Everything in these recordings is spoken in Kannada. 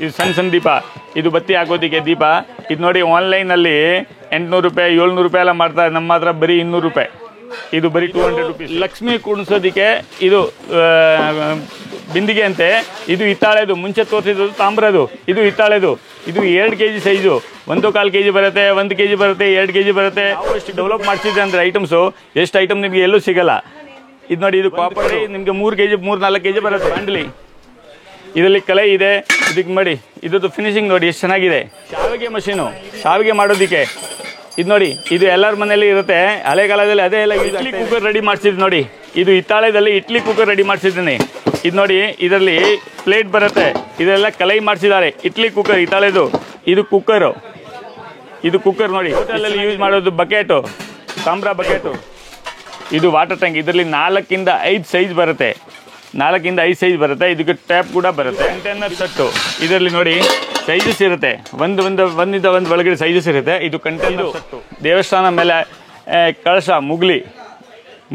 ಇದು ಸಣ್ಣ ದೀಪ, ಇದು ಬತ್ತಿ ಹಾಕೋದಕ್ಕೆ ದೀಪ. ಇದು ನೋಡಿ ಆನ್ಲೈನಲ್ಲಿ 800 ರೂಪಾಯಿ 700 ರೂಪಾಯಿ ಎಲ್ಲ ಮಾಡ್ತಾರೆ, ನಮ್ಮ ಹತ್ರ ಬರೀ 200 ರೂಪಾಯಿ. ಇದು ಬರೀ 200 ರೂಪೀಸ್. ಲಕ್ಷ್ಮಿ ಕುಣಿಸೋದಕ್ಕೆ ಇದು ಬಿಂದಿಗೆ ಅಂತೆ. ಇದು ಹಿತ್ತಾಳೆದು, ಮುಂಚೆ ತೋರಿಸಿದ್ದು ತಾಮ್ರದು, ಇದು ಹಿತ್ತಾಳೆದು. ಇದು 2 kg ಸೈಜು, 1.25 kg ಬರುತ್ತೆ, 1 kg ಬರುತ್ತೆ, 2 kg ಬರುತ್ತೆ. ನಾವು ಎಷ್ಟು ಡೆವಲಪ್ ಮಾಡ್ತಿದ್ದೆ ಅಂದರೆ ಐಟಮ್ಸು, ಎಷ್ಟು ಐಟಮ್ ನಿಮಗೆ ಎಲ್ಲೂ ಸಿಗಲ್ಲ. ಇದು ನೋಡಿ, ಇದು ಕಾಪರ್ ನಿಮಗೆ 3 kg 3-4 kg ಬರುತ್ತೆ ಬಾಂಡ್ಲಿ. ಇದರಲ್ಲಿ ಕಲೆ ಇದೆ, ಇದಕ್ಕೆ ಮಾಡಿ ಇದ್ರದ್ದು ಫಿನಿಶಿಂಗ್ ನೋಡಿ ಎಷ್ಟು ಚೆನ್ನಾಗಿದೆ. ಶಾವಿಗೆ ಮಷೀನು, ಶಾವಿಗೆ ಮಾಡೋದಕ್ಕೆ ಇದು ನೋಡಿ, ಇದು ಎಲ್ಲರ ಮನೆಯಲ್ಲಿ ಇರುತ್ತೆ. ಹಳೆಗಾಲದಲ್ಲಿ ಅದೇ ಎಲ್ಲ ಇಡ್ಲಿ ಕುಕ್ಕರ್ ರೆಡಿ ಮಾಡಿಸಿದ್ದು ನೋಡಿ. ಇದು ಹಿತ್ತಾಳೆದಲ್ಲಿ ಇಡ್ಲಿ ಕುಕ್ಕರ್ ರೆಡಿ ಮಾಡಿಸಿದ್ದೀನಿ. ಇದು ನೋಡಿ, ಇದರಲ್ಲಿ ಪ್ಲೇಟ್ ಬರುತ್ತೆ, ಇದೆಲ್ಲ ಕಲೈ ಮಾಡಿಸಿದ್ದಾರೆ. ಇಡ್ಲಿ ಕುಕ್ಕರ್ ಹಿತ್ತಾಳೆದು. ಇದು ಕುಕ್ಕರು, ಇದು ಕುಕ್ಕರ್ ನೋಡಿ. ಹೋಟೆಲಲ್ಲಿ ಯೂಸ್ ಮಾಡೋದು ಬಕೆಟು, ತಾಮ್ರ ಬಕೆಟು. ಇದು ವಾಟರ್ ಟ್ಯಾಂಕ್. ಇದರಲ್ಲಿ 4 ಇಂದ 5 ಸೈಜ್ ಬರುತ್ತೆ, 4 ಇಂದ 5 ಸೈಜ್ ಬರುತ್ತೆ. ಇದಕ್ಕೆ ಟ್ಯಾಪ್ ಕೂಡ ಬರುತ್ತೆ. ಕಂಟೈನರ್ ಸೆಟ್ಟು, ಇದರಲ್ಲಿ ನೋಡಿ ಸೈಜಸ್ ಇರುತ್ತೆ, ಒಂದಿಂದ ಒಂದು ಒಳಗಡೆ ಸೈಜಸ್ ಇರುತ್ತೆ. ಇದು ಕಂಟೈನರ್ ಸೆಟ್ಟು. ದೇವಸ್ಥಾನ ಮೇಲೆ ಕಳಶ,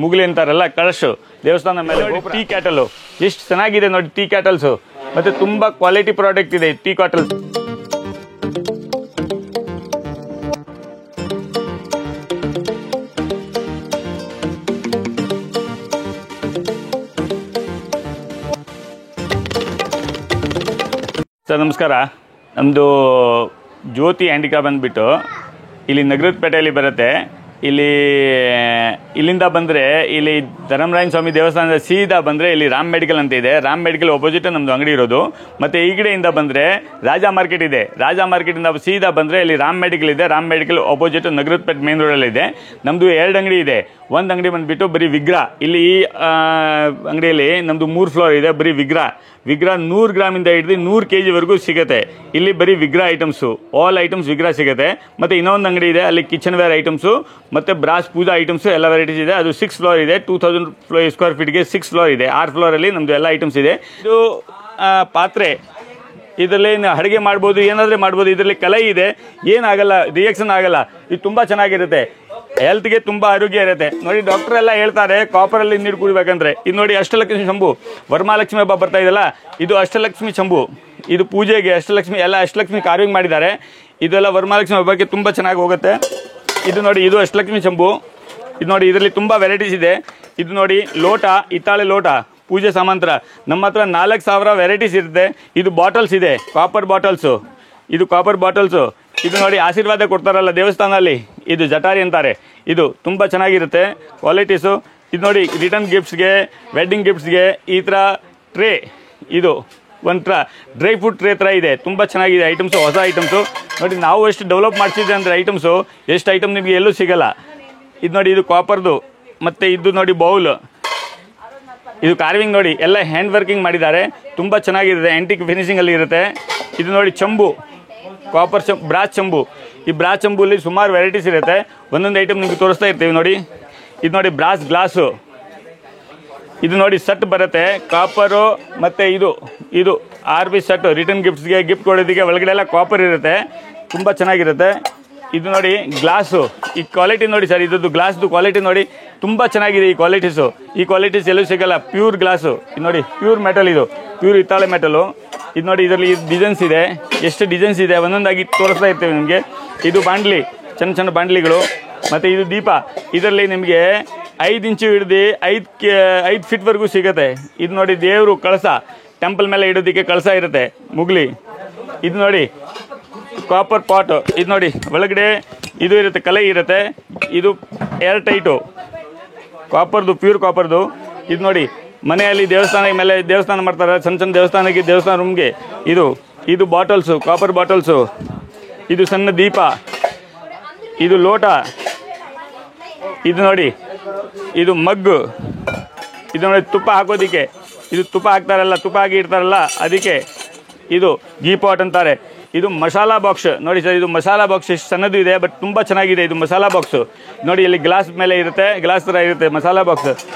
ಮುಗ್ಲಿ ಅಂತಾರಲ್ಲ, ಕಳಶ ದೇವಸ್ಥಾನ ಮೇಲೆ. ಟೀ ಕ್ಯಾಟಲು ಎಷ್ಟು ಚೆನ್ನಾಗಿದೆ ನೋಡಿ, ಟೀ ಕ್ಯಾಟಲ್ಸು. ಮತ್ತು ತುಂಬ ಕ್ವಾಲಿಟಿ ಪ್ರಾಡಕ್ಟ್ ಇದೆ ಟೀ ಕ್ಯಾಟಲ್ಸ್. ಸರ್ ನಮಸ್ಕಾರ. ನಮ್ಮದು ಜ್ಯೋತಿ ಹ್ಯಾಂಡಿಕಾ ಬಂದುಬಿಟ್ಟು ಇಲ್ಲಿ ನಗರದ ಪೇಟೆಯಲ್ಲಿ ಬರುತ್ತೆ. ಇಲ್ಲಿಂದ ಬಂದರೆ ಇಲ್ಲಿ ಧರ್ಮರಾಯನ ಸ್ವಾಮಿ ದೇವಸ್ಥಾನದ ಸೀದಾ ಬಂದರೆ ಇಲ್ಲಿ ರಾಮ್ ಮೆಡಿಕಲ್ ಅಂತ ಇದೆ. ರಾಮ್ ಮೆಡಿಕಲ್ ಆಪೋಸಿಟ್ ನಮ್ಮದು ಅಂಗಡಿ ಇರೋದು. ಮತ್ತು ಈ ಕಡೆಯಿಂದ ಬಂದರೆ ರಾಜಾ ಮಾರ್ಕೆಟ್ ಇದೆ. ರಾಜಾ ಮಾರ್ಕೆಟಿಂದ ಸೀದಾ ಬಂದರೆ ಇಲ್ಲಿ ರಾಮ್ ಮೆಡಿಕಲ್ ಇದೆ. ರಾಮ್ ಮೆಡಿಕಲ್ ಆಪೋಸಿಟ್ ನಗರದ ಪೇಟೆ ಮೇನ್ ರೋಡಲ್ಲಿದೆ. ನಮ್ಮದು 2 ಅಂಗಡಿ ಇದೆ. ಒಂದು ಅಂಗಡಿ ಬಂದುಬಿಟ್ಟು ಬರೀ ವಿಗ್ರಹ. ಇಲ್ಲಿ ಈ ಅಂಗಡಿಯಲ್ಲಿ ನಮ್ಮದು 3 ಫ್ಲೋರ್ ಇದೆ. ಬರೀ ವಿಗ್ರಹ 100 ಗ್ರಾಮಿಂದ ಹಿಡಿದು 100 kg ಸಿಗುತ್ತೆ. ಇಲ್ಲಿ ಬರೀ ವಿಗ್ರಹ ಐಟಮ್ಸು, ಆಲ್ ಐಟಮ್ಸ್ ವಿಗ್ರಹ ಸಿಗುತ್ತೆ. ಮತ್ತು ಇನ್ನೊಂದು ಅಂಗಡಿ ಇದೆ, ಅಲ್ಲಿ ಕಿಚನ್ ವೇರ್ ಐಟಮ್ಸು ಮತ್ತು ಬ್ರಾಸ್ ಪೂಜಾ ಐಟಮ್ಸು ಎಲ್ಲ ವೆರೈಟೀಸ್ ಇದೆ. ಅದು 6 ಫ್ಲೋರ್ ಇದೆ. 2000 ಸ್ಕ್ವೇರ್ ಫೀಟ್ಗೆ 6 ಫ್ಲೋರ್ ಇದೆ. 6 ಫ್ಲೋರಲ್ಲಿ ನಮ್ಮದು ಎಲ್ಲ ಐಟಮ್ಸ್ ಇದೆ. ಇದು ಪಾತ್ರೆ, ಇದರಲ್ಲಿ ಅಡುಗೆ ಮಾಡ್ಬೋದು, ಏನಾದರೂ ಮಾಡ್ಬೋದು. ಇದರಲ್ಲಿ ಕಲೈ ಇದೆ, ಏನಾಗಲ್ಲ, ರಿಯಾಕ್ಷನ್ ಆಗಲ್ಲ. ಇದು ತುಂಬ ಚೆನ್ನಾಗಿರುತ್ತೆ, ಹೆಲ್ತ್ಗೆ ತುಂಬ ಆರೋಗ್ಯ ಇರುತ್ತೆ. ನೋಡಿ, ಡಾಕ್ಟರ್ ಎಲ್ಲ ಹೇಳ್ತಾರೆ ಕಾಪರಲ್ಲಿ ನೀರು ಕುಡಿಬೇಕಂದ್ರೆ. ಇದು ನೋಡಿ, ಅಷ್ಟಲಕ್ಷ್ಮಿ ಶಂಭು, ವರಮಹಾಲಕ್ಷ್ಮಿ ಹಬ್ಬ ಬರ್ತಾ ಇದೆಯಲ್ಲ, ಇದು ಅಷ್ಟಲಕ್ಷ್ಮಿ ಶಂಭು. ಇದು ಪೂಜೆಗೆ ಅಷ್ಟಲಕ್ಷ್ಮಿ, ಎಲ್ಲ ಅಷ್ಟಲಕ್ಷ್ಮಿ ಕಾರ್ವಿಂಗ್ ಮಾಡಿದ್ದಾರೆ. ಇದೆಲ್ಲ ವರಮಹಾಲಕ್ಷ್ಮಿ ಹಬ್ಬಕ್ಕೆ ತುಂಬ ಚೆನ್ನಾಗಿ ಹೋಗುತ್ತೆ. ಇದು ನೋಡಿ, ಇದು ಅಷ್ಟಲಕ್ಷ್ಮಿ ಶಂಭು. ಇದು ನೋಡಿ, ಇದರಲ್ಲಿ ತುಂಬ ವೆರೈಟೀಸ್ ಇದೆ. ಇದು ನೋಡಿ, ಲೋಟ, ಹಿತ್ತಾಳೆ ಲೋಟ, ಪೂಜೆ ಸಾಮಾಂತರ. ನಮ್ಮ ಹತ್ರ 4000 ವೆರೈಟೀಸ್ ಇರುತ್ತೆ. ಇದು ಬಾಟಲ್ಸ್ ಇದೆ, ಕಾಪರ್ ಬಾಟಲ್ಸು. ಇದು ಕಾಪರ್ ಬಾಟಲ್ಸು. ಇದು ನೋಡಿ, ಆಶೀರ್ವಾದ ಕೊಡ್ತಾರಲ್ಲ ದೇವಸ್ಥಾನದಲ್ಲಿ, ಇದು ಜಟಾರಿ ಅಂತಾರೆ. ಇದು ತುಂಬ ಚೆನ್ನಾಗಿರುತ್ತೆ ಕ್ವಾಲಿಟೀಸು. ಇದು ನೋಡಿ, ರಿಟರ್ನ್ ಗಿಫ್ಟ್ಸ್ಗೆ, ವೆಡ್ಡಿಂಗ್ ಗಿಫ್ಟ್ಸ್ಗೆ ಈ ಥರ ಟ್ರೇ. ಇದು ಒಂಥರ ಡ್ರೈ ಫ್ರೂಟ್ ಟ್ರೇ ಥರ ಇದೆ. ತುಂಬ ಚೆನ್ನಾಗಿದೆ ಐಟಮ್ಸು, ಹೊಸ ಐಟಮ್ಸು. ನೋಡಿ, ನಾವು ಎಷ್ಟು ಡೆವಲಪ್ ಮಾಡ್ತಿದ್ದೆ ಅಂದರೆ ಐಟಮ್ಸು, ಎಷ್ಟು ಐಟಮ್ ನಿಮಗೆ ಎಲ್ಲೂ ಸಿಗಲ್ಲ. ಇದು ನೋಡಿ, ಇದು ಕಾಪರ್ದು. ಮತ್ತು ಇದು ನೋಡಿ ಬೌಲ್, ಇದು ಕಾರ್ವಿಂಗ್ ನೋಡಿ, ಎಲ್ಲ ಹ್ಯಾಂಡ್ ವರ್ಕಿಂಗ್ ಮಾಡಿದ್ದಾರೆ. ತುಂಬ ಚೆನ್ನಾಗಿರುತ್ತೆ, ಆ್ಯಂಟಿಕ್ ಫಿನಿಶಿಂಗಲ್ಲಿ ಇರುತ್ತೆ. ಇದು ನೋಡಿ ಚಂಬು, ಕಾಪರ್ ಬ್ರಾಸ್ ಚಂಬು. ಈ ಬ್ರಾಸ್ ಚಂಬುಲಿ ಸುಮಾರು ವೆರೈಟೀಸ್ ಇರುತ್ತೆ. ಒಂದೊಂದು ಐಟಮ್ ನಿಮಗೆ ತೋರಿಸ್ತಾ ಇರ್ತೀವಿ ನೋಡಿ. ಇದು ನೋಡಿ ಬ್ರಾಸ್ ಗ್ಲಾಸು. ಇದು ನೋಡಿ ಸೆಟ್ ಬರುತ್ತೆ, ಕಾಪರು. ಮತ್ತು ಇದು RB ಸೆಟ್, ರಿಟರ್ನ್ ಗಿಫ್ಟ್ಸ್ಗೆ, ಗಿಫ್ಟ್ ಕೊಡೋದಕ್ಕೆ. ಒಳಗಡೆ ಎಲ್ಲ ಕಾಪರ್ ಇರುತ್ತೆ, ತುಂಬ ಚೆನ್ನಾಗಿರುತ್ತೆ. ಇದು ನೋಡಿ ಗ್ಲಾಸು. ಈ ಕ್ವಾಲಿಟಿ ನೋಡಿ ಸರ್, ಇದ್ರದ್ದು ಗ್ಲಾಸ್ದು ಕ್ವಾಲಿಟಿ ನೋಡಿ, ತುಂಬ ಚೆನ್ನಾಗಿದೆ ಈ ಕ್ವಾಲಿಟೀಸು. ಈ ಕ್ವಾಲಿಟೀಸ್ ಎಲ್ಲೂ ಸಿಗಲ್ಲ. Pure glass. ಇದು ನೋಡಿ, ಪ್ಯೂರ್ ಮೆಟಲ್, ಇದು ಪ್ಯೂರ್ ಹಿತ್ತಾಳೆ ಮೆಟಲು. ಇದು ನೋಡಿ, ಇದರಲ್ಲಿ ಡಿಸೈನ್ಸ್ ಇದೆ, ಎಷ್ಟು ಡಿಸೈನ್ಸ್ ಇದೆ ಒಂದೊಂದಾಗಿ ತೋರಿಸ್ತಾ ಇರ್ತೇವೆ ನಿಮಗೆ. ಇದು ಬಾಂಡ್ಲಿ, ಸಣ್ಣ ಬಾಂಡ್ಲಿಗಳು. ಮತ್ತು ಇದು ದೀಪ. ಇದರಲ್ಲಿ ನಿಮಗೆ 5 ಇಂಚು ಹಿಡ್ದು 5 ಫೀಟ್ವರೆಗೂ ಸಿಗುತ್ತೆ. ಇದು ನೋಡಿ, ದೇವರು ಕಳಸ, ಟೆಂಪಲ್ ಮೇಲೆ ಇಡೋದಕ್ಕೆ ಕಳಸ ಇರುತ್ತೆ, ಮುಗ್ಲಿ. ಇದು ನೋಡಿ ಕಾಪರ್ ಪಾಟ್. ಇದು ನೋಡಿ, ಒಳಗಡೆ ಇದು ಇರುತ್ತೆ, ಕಲೆ ಇರುತ್ತೆ. ಇದು ಏರ್ ಟೈಟು, ಕಾಪರ್ದು, ಪ್ಯೂರ್ ಕಾಪರ್ದು. ಇದು ನೋಡಿ, ಮನೆಯಲ್ಲಿ ದೇವಸ್ಥಾನ ಮೇಲೆ ದೇವಸ್ಥಾನ ಮಾಡ್ತಾರೆ, ಸಣ್ಣ ದೇವಸ್ಥಾನಕ್ಕೆ, ದೇವಸ್ಥಾನ ರೂಮ್ಗೆ. ಇದು ಬಾಟಲ್ಸು, ಕಾಪರ್ ಬಾಟಲ್ಸು. ಇದು ಸಣ್ಣ ದೀಪ. ಇದು ಲೋಟ. ಇದು ನೋಡಿ, ಇದು ಮಗ್ಗು. ಇದು ನೋಡಿ, ತುಪ್ಪ ಹಾಕೋದಕ್ಕೆ. ಇದು ತುಪ್ಪ ಹಾಕ್ತಾರಲ್ಲ, ತುಪ್ಪ ಹಾಕಿ ಇಡ್ತಾರಲ್ಲ ಅದಕ್ಕೆ. ಇದು ಗೀ ಪಾಟ್ ಅಂತಾರೆ. ಇದು ಮಸಾಲಾ ಬಾಕ್ಸ್ ನೋಡಿ ಸರ್, ಇದು ಮಸಾಲಾ ಬಾಕ್ಸ್. ಎಷ್ಟು ಸಣ್ಣದು ಇದೆ, ಬಟ್ ತುಂಬ ಚೆನ್ನಾಗಿದೆ. ಇದು ಮಸಾಲಾ ಬಾಕ್ಸು ನೋಡಿ, ಇಲ್ಲಿ ಗ್ಲಾಸ್ ಮೇಲೆ ಇರುತ್ತೆ, ಗ್ಲಾಸ್ ಥರ ಇರುತ್ತೆ ಮಸಾಲಾ ಬಾಕ್ಸ್.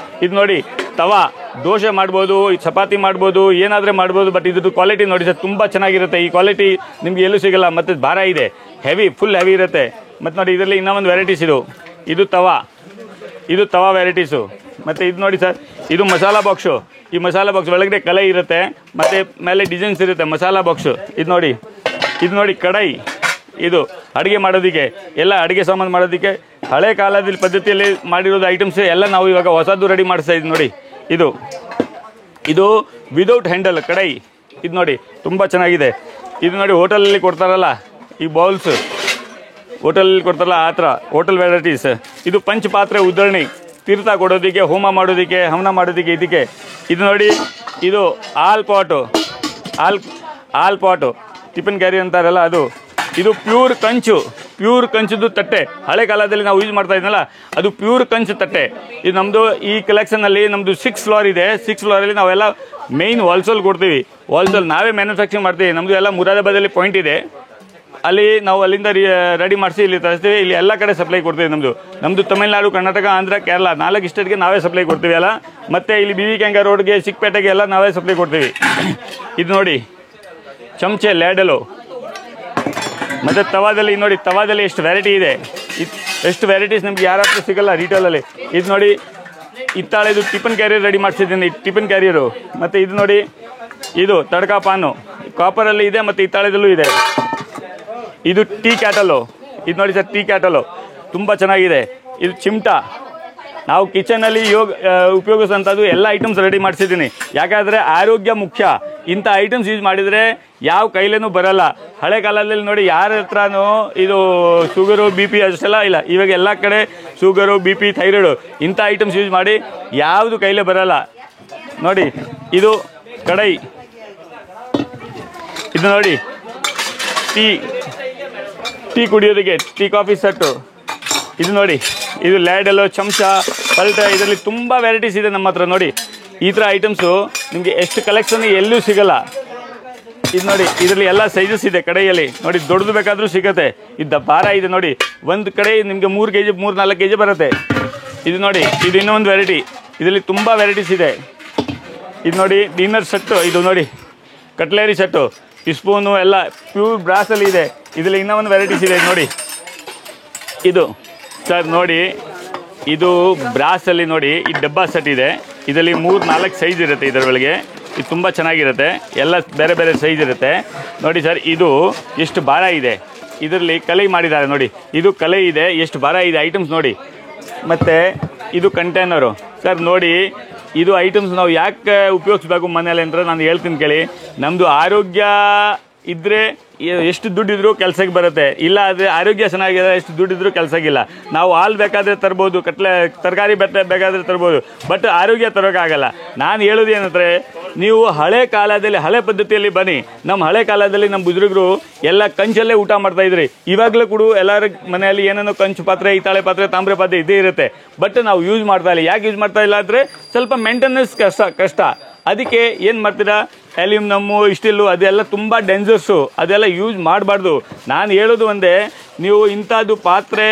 ಇದು ನೋಡಿ ತವಾ, ದೋಸೆ ಮಾಡ್ಬೋದು, ಚಪಾತಿ ಮಾಡ್ಬೋದು, ಏನಾದರೂ ಮಾಡ್ಬೋದು. ಬಟ್ ಇದ್ರದ್ದು ಕ್ವಾಲಿಟಿ ನೋಡಿ ಸರ್, ತುಂಬ ಚೆನ್ನಾಗಿರುತ್ತೆ. ಈ ಕ್ವಾಲಿಟಿ ನಿಮಗೆ ಎಲ್ಲೂ ಸಿಗಲ್ಲ. ಮತ್ತು ಭಾರ ಇದೆ, ಹೆವಿ, ಫುಲ್ ಹೆವಿ ಇರುತ್ತೆ. ಮತ್ತು ನೋಡಿ, ಇದರಲ್ಲಿ ಇನ್ನೊಂದು ವೆರೈಟೀಸ್. ಇದು ತವಾ ವೆರೈಟೀಸು. ಮತ್ತು ಇದು ನೋಡಿ ಸರ್, ಇದು ಮಸಾಲಾ ಬಾಕ್ಸು. ಈ ಮಸಾಲಾ ಬಾಕ್ಸ್ ಒಳಗಡೆ ಕಲೆ ಇರುತ್ತೆ, ಮತ್ತು ಮೇಲೆ ಡಿಸೈನ್ಸ್ ಇರುತ್ತೆ. ಮಸಾಲಾ ಬಾಕ್ಸು ಇದು ನೋಡಿ ಕಡಾಯಿ. ಇದು ಅಡುಗೆ ಮಾಡೋದಕ್ಕೆ, ಎಲ್ಲ ಅಡುಗೆ ಸಾಮಾನು ಮಾಡೋದಕ್ಕೆ ಹಳೆ ಕಾಲದಲ್ಲಿ ಪದ್ಧತಿಯಲ್ಲಿ ಮಾಡಿರೋದು ಐಟಮ್ಸ್ ಎಲ್ಲ ನಾವು ಇವಾಗ ಹೊಸದು ರೆಡಿ ಮಾಡಿಸ್ತಾ ಇದ್ದೀವಿ ನೋಡಿ. ಇದು ವಿದೌಟ್ ಹ್ಯಾಂಡಲ್ ಕಡಾಯಿ. ಇದು ನೋಡಿ ತುಂಬ ಚೆನ್ನಾಗಿದೆ. ಇದು ನೋಡಿ ಹೋಟೆಲಲ್ಲಿ ಕೊಡ್ತಾರಲ್ಲ ಈ ಬೌಲ್ಸ್, ಹೋಟೆಲಲ್ಲಿ ಕೊಡ್ತಾರಲ್ಲ ಆ ಥರ ಹೋಟೆಲ್ ವೆರೈಟೀಸ್. ಇದು ಪಂಚ ಪಾತ್ರೆ ಉದ್ದರಣಿ, ತೀರ್ಥ ಕೊಡೋದಕ್ಕೆ, ಹೋಮ ಮಾಡೋದಕ್ಕೆ, ಹವನ ಮಾಡೋದಕ್ಕೆ ಇದಕ್ಕೆ. ಇದು ನೋಡಿ, ಇದು ಆಲ್ ಪಾಟು ಟಿಫನ್ ಕ್ಯಾರಿ ಅಂತಾರಲ್ಲ ಅದು. ಇದು ಪ್ಯೂರ್ ಕಂಚುದು ತಟ್ಟೆ. ಹಳೆ ಕಾಲದಲ್ಲಿ ನಾವು ಯೂಸ್ ಮಾಡ್ತಾ ಇದ್ನಲ್ಲ ಅದು ಪ್ಯೂರ್ ಕಂಚು ತಟ್ಟೆ. ಇದು ನಮ್ಮದು ಈ ಕಲೆಕ್ಷನಲ್ಲಿ ನಮ್ಮದು 6 ಫ್ಲೋರ್ ಇದೆ. 6 ಫ್ಲೋರಲ್ಲಿ ನಾವೆಲ್ಲ ಮೇಯ್ನ್ ಹೋಲ್ಸೇಲ್ ಕೊಡ್ತೀವಿ. ಹೋಲ್ಸೇಲ್ ನಾವೇ ಮ್ಯಾನುಫ್ಯಾಕ್ಚರಿಂಗ್ ಮಾಡ್ತೀವಿ. ನಮ್ಮದು ಎಲ್ಲ ಮುರಾದಾಬಾದಲ್ಲಿ ಪಾಯಿಂಟ್ ಇದೆ, ಅಲ್ಲಿ ನಾವು ಅಲ್ಲಿಂದ ರೆಡಿ ಮಾಡಿಸಿ ಇಲ್ಲಿ ತರಿಸ್ತೀವಿ. ಇಲ್ಲಿ ಎಲ್ಲ ಕಡೆ ಸಪ್ಲೈ ಕೊಡ್ತೀವಿ. ನಮ್ಮದು ತಮಿಳುನಾಡು, ಕರ್ನಾಟಕ, ಆಂಧ್ರ, ಕೇರಳ 4 ಸ್ಟೇಟ್ಗೆ ನಾವೇ ಸಪ್ಲೈ ಕೊಡ್ತೀವಿ ಎಲ್ಲ. ಮತ್ತು ಇಲ್ಲಿ BV ಕೆಂಗ ರೋಡ್ಗೆ, ಚಿಕ್ಕಪೇಟೆಗೆ ಎಲ್ಲ ನಾವೇ ಸಪ್ಲೈ ಕೊಡ್ತೀವಿ. ಇದು ನೋಡಿ ಚಮಚೆ ಲ್ಯಾಡಲು. ಮತ್ತು ತವಾದಲ್ಲಿ ಎಷ್ಟು ವೆರೈಟಿ ಇದೆ, ಎಷ್ಟು ವೆರೈಟೀಸ್ ನಿಮ್ಗೆ ಯಾರ ಹತ್ರ ಸಿಗಲ್ಲ ರಿಟೇಲಲ್ಲಿ. ಇದು ನೋಡಿ ಹಿತ್ತಾಳೆದು ಟಿಫನ್ ಕ್ಯಾರಿಯರ್ ರೆಡಿ ಮಾಡಿಸಿದ್ದೀನಿ, ಟಿಫನ್ ಕ್ಯಾರಿಯರು. ಮತ್ತು ಇದು ನೋಡಿ, ಇದು ತಡ್ಕಾ ಪಾನು ಕಾಪರಲ್ಲಿ ಇದೆ ಮತ್ತು ಹಿತ್ತಾಳೆದಲ್ಲೂ ಇದೆ. ಇದು ಟೀ ಕ್ಯಾಟಲು. ಇದು ನೋಡಿ ಸರ್, ಟೀ ಕ್ಯಾಟಲು ತುಂಬ ಚೆನ್ನಾಗಿದೆ. ಇದು ಚಿಮ್ಟ. ನಾವು ಕಿಚನಲ್ಲಿ ಉಪಯೋಗಿಸುವಂಥದ್ದು ಎಲ್ಲ ಐಟಮ್ಸ್ ರೆಡಿ ಮಾಡಿಸಿದ್ದೀನಿ. ಯಾಕಂದರೆ ಆರೋಗ್ಯ ಮುಖ್ಯ. ಇಂಥ ಐಟಮ್ಸ್ ಯೂಸ್ ಮಾಡಿದರೆ ಯಾವ ಕೈಲೇನೂ ಬರಲ್ಲ. ಹಳೆ ಕಾಲದಲ್ಲಿ ನೋಡಿ ಯಾರ ಹತ್ರನೂ ಇದು ಶುಗರು BP ಅಷ್ಟೆಲ್ಲ ಇಲ್ಲ. ಇವಾಗ ಎಲ್ಲ ಕಡೆ ಶುಗರು, BP, ಥೈರಾಯ್ಡು ಇಂಥ ಐಟಮ್ಸ್ ಯೂಸ್ ಮಾಡಿ ಯಾವುದು ಕೈಲೇ ಬರಲ್ಲ. ನೋಡಿ ಇದು ಕಡಾಯಿ. ಇದು ನೋಡಿ ಟೀ ಕುಡಿಯೋದಕ್ಕೆ, ಟೀ ಕಾಫಿ ಸೆಟ್ಟು. ಇದು ನೋಡಿ, ಇದು ಲ್ಯಾಡಲು, ಚಮಚ, ಪಲ್ಟ. ಇದರಲ್ಲಿ ತುಂಬ ವೆರೈಟೀಸ್ ಇದೆ ನಮ್ಮ ಹತ್ರ. ನೋಡಿ ಈ ಥರ ಐಟಮ್ಸು ನಿಮಗೆ ಎಷ್ಟು ಕಲೆಕ್ಷನ್ ಎಲ್ಲೂ ಸಿಗಲ್ಲ. ಇದು ನೋಡಿ, ಇದರಲ್ಲಿ ಎಲ್ಲ ಸೈಜಸ್ ಇದೆ ಕಡೆಯಲ್ಲಿ. ನೋಡಿ ದೊಡ್ಡದು ಬೇಕಾದರೂ ಸಿಗುತ್ತೆ. ಇದು ಭಾರ ಇದೆ ನೋಡಿ, ಒಂದು ಕಡೆ ನಿಮಗೆ 3 kg 3-4 kg ಬರುತ್ತೆ. ಇದು ನೋಡಿ, ಇದು ಇನ್ನೊಂದು ವೆರೈಟಿ. ಇದರಲ್ಲಿ ತುಂಬ ವೆರೈಟೀಸ್ ಇದೆ. ಇದು ನೋಡಿ ಡಿನ್ನರ್ ಸೆಟ್ಟು. ಇದು ನೋಡಿ ಕಟ್ಲೇರಿ ಸೆಟ್ಟು, ಸ್ಪೂನು ಎಲ್ಲ ಪ್ಯೂರ್ ಬ್ರಾಸಲ್ಲಿ ಇದೆ. ಇದರಲ್ಲಿ ಇನ್ನೂ ಒಂದು ವೆರೈಟೀಸ್ ಇದೆ ನೋಡಿ. ಇದು ಸರ್ ನೋಡಿ, ಇದು ಬ್ರಾಸಲ್ಲಿ ನೋಡಿ ಈ ಡಬ್ಬಾ ಸೆಟ್ ಇದೆ. ಇದರಲ್ಲಿ 3-4 ಸೈಜ್ ಇರುತ್ತೆ ಇದರೊಳಗೆ. ಇದು ತುಂಬ ಚೆನ್ನಾಗಿರುತ್ತೆ, ಎಲ್ಲ ಬೇರೆ ಬೇರೆ ಸೈಜ್ ಇರುತ್ತೆ. ನೋಡಿ ಸರ್, ಇದು ಎಷ್ಟು ಭಾರ ಇದೆ. ಇದರಲ್ಲಿ ಕಲೆ ಮಾಡಿದ್ದಾರೆ ನೋಡಿ, ಇದು ಕಲೆ ಇದೆ, ಎಷ್ಟು ಭಾರ ಇದೆ ಐಟಮ್ಸ್ ನೋಡಿ. ಮತ್ತು ಇದು ಕಂಟೈನರು ಸರ್. ನೋಡಿ ಇದು ಐಟಮ್ಸ್ ನಾವು ಯಾಕೆ ಉಪಯೋಗಿಸ್ಬೇಕು ಮನೇಲಿ ಅಂದರೆ ನಾನು ಹೇಳ್ತೀನಿ ಕೇಳಿ. ನಮ್ಮದು ಆರೋಗ್ಯ ಇದ್ದರೆ ಎಷ್ಟು ದುಡ್ಡಿದ್ರೂ ಕೆಲಸಕ್ಕೆ ಬರುತ್ತೆ. ಇಲ್ಲ ಆದರೆ ಆರೋಗ್ಯ ಚೆನ್ನಾಗಿದೆ, ಎಷ್ಟು ದುಡ್ಡಿದ್ರೂ ಕೆಲಸಕ್ಕಿಲ್ಲ. ನಾವು ಹಾಲು ಬೇಕಾದರೆ ತರ್ಬೋದು, ತರಕಾರಿ ಬೇಕಾದರೆ ತರ್ಬೋದು, ಬಟ್ ಆರೋಗ್ಯ ತರೋಕ್ಕಾಗಲ್ಲ. ನಾನು ಹೇಳೋದು ಏನಂದರೆ, ನೀವು ಹಳೆ ಕಾಲದಲ್ಲಿ ಹಳೆ ಪದ್ಧತಿಯಲ್ಲಿ ಬನ್ನಿ. ನಮ್ಮ ಹಳೆ ಕಾಲದಲ್ಲಿ ನಮ್ಮ ಬುಜುರ್ಗರು ಎಲ್ಲ ಕಂಚಲ್ಲೇ ಊಟ ಮಾಡ್ತಾಯಿದ್ರಿ. ಇವಾಗಲೂ ಕೂಡ ಎಲ್ಲರ ಮನೆಯಲ್ಲಿ ಏನೇನೋ ಕಂಚು ಪಾತ್ರೆ, ಹಿತ್ತಾಳೆ ಪಾತ್ರೆ, ತಾಮ್ರ ಪಾತ್ರೆ ಇದೇ ಇರುತ್ತೆ. ಬಟ್ ನಾವು ಯೂಸ್ ಮಾಡ್ತಾ ಇಲ್ಲ. ಯಾಕೆ ಯೂಸ್ ಮಾಡ್ತಾ ಇಲ್ಲ ಅಂದರೆ ಸ್ವಲ್ಪ ಮೇಂಟೆನೆನ್ಸ್ ಕಷ್ಟ. ಅದಕ್ಕೆ ಏನು ಮಾಡ್ತೀರಾ, ಅಲ್ಯೂಮಿನಮ್ಮು, ಸ್ಟೀಲು ಅದೆಲ್ಲ ತುಂಬ ಡೇಂಜರ್ಸು, ಅದೆಲ್ಲ ಯೂಸ್ ಮಾಡಬಾರ್ದು. ನಾನು ಹೇಳೋದು ಒಂದೇ, ನೀವು ಇಂಥದ್ದು ಪಾತ್ರೆ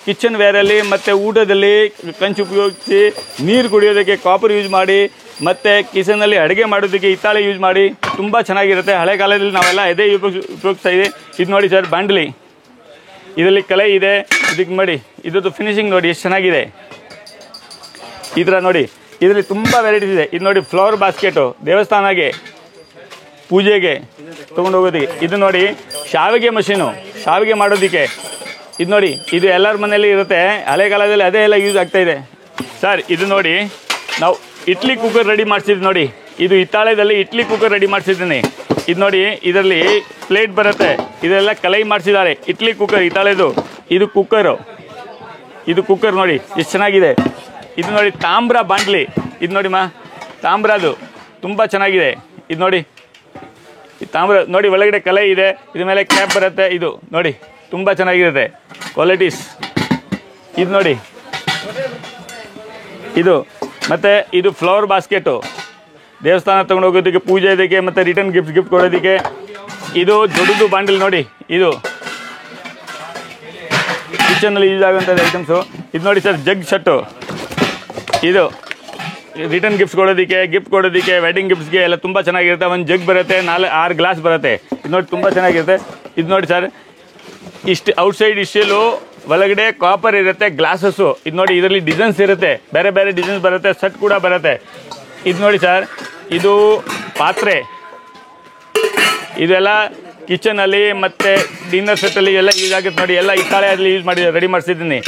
ಕಿಚನ್ ವೇರಲ್ಲಿ ಮತ್ತು ಊಟದಲ್ಲಿ ಕಂಚು ಉಪಯೋಗಿಸಿ, ನೀರು ಕುಡಿಯೋದಕ್ಕೆ ಕಾಪರ್ ಯೂಸ್ ಮಾಡಿ, ಮತ್ತು ಕಿಚನಲ್ಲಿ ಅಡುಗೆ ಮಾಡೋದಕ್ಕೆ ಹಿತ್ತಾಳೆ ಯೂಸ್ ಮಾಡಿ. ತುಂಬ ಚೆನ್ನಾಗಿರುತ್ತೆ. ಹಳೆ ಕಾಲದಲ್ಲಿ ನಾವೆಲ್ಲ ಇದೇ ಉಪಯೋಗಿಸ್ತಾ ಇದ್ದೀವಿ. ಇದು ನೋಡಿ ಸರ್, ಬಾಂಡ್ಲಿ. ಇದರಲ್ಲಿ ಕಲೆ ಇದೆ. ಇದಕ್ಕೆ ಮಾಡಿ ಇದ್ರದ್ದು ಫಿನಿಶಿಂಗ್ ನೋಡಿ ಎಷ್ಟು ಚೆನ್ನಾಗಿದೆ. ಈ ಥರ ನೋಡಿ, ಇದರಲ್ಲಿ ತುಂಬ ವೆರೈಟೀಸ್ ಇದೆ. ಇದು ನೋಡಿ ಫ್ಲವರ್ ಬಾಸ್ಕೆಟು, ದೇವಸ್ಥಾನಕ್ಕೆ ಪೂಜೆಗೆ ತೊಗೊಂಡು ಹೋಗೋದಕ್ಕೆ. ಇದು ನೋಡಿ ಶಾವಿಗೆ ಮಷೀನು, ಶಾವಿಗೆ ಮಾಡೋದಕ್ಕೆ. ಇದು ನೋಡಿ, ಇದು ಎಲ್ಲರ ಮನೆಯಲ್ಲಿ ಇರುತ್ತೆ. ಹಳೆ ಕಾಲದಲ್ಲಿ ಅದೇ ಎಲ್ಲ ಯೂಸ್ ಆಗ್ತಾಯಿದೆ ಸರ್. ಇದು ನೋಡಿ, ನಾವು ಇಡ್ಲಿ ಕುಕ್ಕರ್ ರೆಡಿ ಮಾಡಿಸಿದ್ವಿ ನೋಡಿ. ಇದು ಹಿತ್ತಾಳೆದಲ್ಲಿ ಇಡ್ಲಿ ಕುಕ್ಕರ್ ರೆಡಿ ಮಾಡಿಸಿದ್ದೀನಿ. ಇದು ನೋಡಿ, ಇದರಲ್ಲಿ ಪ್ಲೇಟ್ ಬರುತ್ತೆ. ಇದೆಲ್ಲ ಕಲೈ ಮಾಡಿಸಿದ್ದಾರೆ. ಇಡ್ಲಿ ಕುಕ್ಕರ್ ಹಿತ್ತಾಳೆದು. ಇದು ಕುಕ್ಕರ್ ನೋಡಿ ಎಷ್ಟು ಚೆನ್ನಾಗಿದೆ. ಇದು ನೋಡಿ ತಾಮ್ರ ಬಾಂಡ್ಲಿ. ಇದು ನೋಡಿ ತಾಮ್ರದು ತುಂಬ ಚೆನ್ನಾಗಿದೆ. ಇದು ನೋಡಿ ತಾಮ್ರ ನೋಡಿ, ಒಳಗಡೆ ಕಲೆ ಇದೆ. ಇದ್ರ ಮೇಲೆ ಕ್ಯಾಪ್ ಬರುತ್ತೆ. ಇದು ನೋಡಿ ತುಂಬ ಚೆನ್ನಾಗಿರುತ್ತೆ ಕ್ವಾಲಿಟೀಸ್. ಇದು ನೋಡಿ, ಇದು ಮತ್ತು ಇದು ಫ್ಲವರ್ ಬಾಸ್ಕೆಟು, ದೇವಸ್ಥಾನ ತೊಗೊಂಡು ಹೋಗೋದಕ್ಕೆ, ಪೂಜೆ ಇದಕ್ಕೆ, ಮತ್ತು ರಿಟರ್ನ್ ಗಿಫ್ಟ್ ಕೊಡೋದಕ್ಕೆ. ಇದು ದೊಡ್ಡದು ಬಾಂಡಲ್ ನೋಡಿ, ಇದು ಕಿಚನಲ್ಲಿ ಯೂಸ್ ಆಗುವಂಥದ್ದು ಐಟಮ್ಸು. ಇದು ನೋಡಿ ಸರ್, ಜಗ್ ಸೆಟ್ಟು. ಇದು ರಿಟರ್ನ್ ಗಿಫ್ಟ್ ಕೊಡೋದಕ್ಕೆ, ವೆಡ್ಡಿಂಗ್ ಗಿಫ್ಟ್ಸ್ಗೆ ಎಲ್ಲ ತುಂಬ ಚೆನ್ನಾಗಿರುತ್ತೆ. ಒಂದು ಜಗ್ ಬರುತ್ತೆ, 4-6 ಗ್ಲಾಸ್ ಬರುತ್ತೆ. ಇದು ನೋಡಿ ತುಂಬ ಚೆನ್ನಾಗಿರುತ್ತೆ. ಇದು ನೋಡಿ ಸರ್, ಇಷ್ಟು ಔಟ್ಸೈಡ್ ಸ್ಟೀಲು, ಒಳಗಡೆ ಕಾಪರ್ ಇರುತ್ತೆ, ಗ್ಲಾಸಸ್ಸು. ಇದು ನೋಡಿ, ಇದರಲ್ಲಿ ಡಿಸೈನ್ಸ್ ಇರುತ್ತೆ, ಬೇರೆ ಬೇರೆ ಡಿಸೈನ್ಸ್ ಬರುತ್ತೆ, ಸೆಟ್ ಕೂಡ ಬರುತ್ತೆ. ಇದು ನೋಡಿ ಸರ್, ಇದು ಪಾತ್ರೆ, ಇದೆಲ್ಲ ಕಿಚನಲ್ಲಿ ಮತ್ತು ಡಿನ್ನರ್ ಸೆಟ್ಟಲ್ಲಿ ಎಲ್ಲ ಯೂಸ್ ಆಗುತ್ತೆ ನೋಡಿ. ಎಲ್ಲ ಹಿತ್ತಾಳೆ ಅಲ್ಲಿ ಯೂಸ್ ಮಾಡಿ ರೆಡಿ ಮಾಡಿಸಿದ್ದೀನಿ.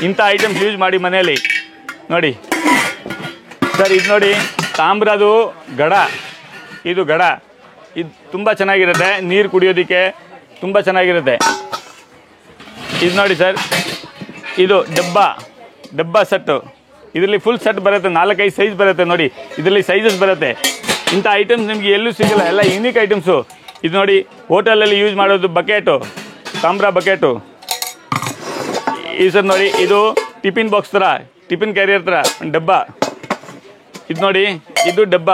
ಇಂಥ ಐಟಮ್ಸ್ ಯೂಸ್ ಮಾಡಿ ಮನೆಯಲ್ಲಿ ನೋಡಿ ಸರ್. ಇದು ನೋಡಿ, ತಾಮ್ರದು ಗಡ, ಇದು ಗಡ, ಇದು ತುಂಬ ಚೆನ್ನಾಗಿರುತ್ತೆ, ನೀರು ಕುಡಿಯೋದಕ್ಕೆ ತುಂಬ ಚೆನ್ನಾಗಿರುತ್ತೆ. ಇದು ನೋಡಿ ಸರ್, ಇದು ಡಬ್ಬ ಸೆಟ್ಟು. ಇದರಲ್ಲಿ ಫುಲ್ ಸೆಟ್ ಬರುತ್ತೆ, 4-5 ಸೈಜ್ ಬರುತ್ತೆ ನೋಡಿ. ಇದರಲ್ಲಿ ಸೈಜಸ್ ಬರುತ್ತೆ. ಇಂಥ ಐಟಮ್ಸ್ ನಿಮಗೆ ಎಲ್ಲೂ ಸಿಗಲ್ಲ, ಎಲ್ಲ ಯೂನಿಕ್ ಐಟಮ್ಸು. ಇದು ನೋಡಿ, ಹೋಟೆಲಲ್ಲಿ ಯೂಸ್ ಮಾಡೋದು ಬಕೆಟು, ತಾಮ್ರ ಬಕೆಟು. ಈ ಸರ್ ನೋಡಿ, ಇದು ಟಿಫಿನ್ ಬಾಕ್ಸ್ ಥರ, ಟಿಫಿನ್ ಕ್ಯಾರಿಯರ್ ಥರ ಡಬ್ಬ. ಇದು ನೋಡಿ, ಇದು ಡಬ್ಬ.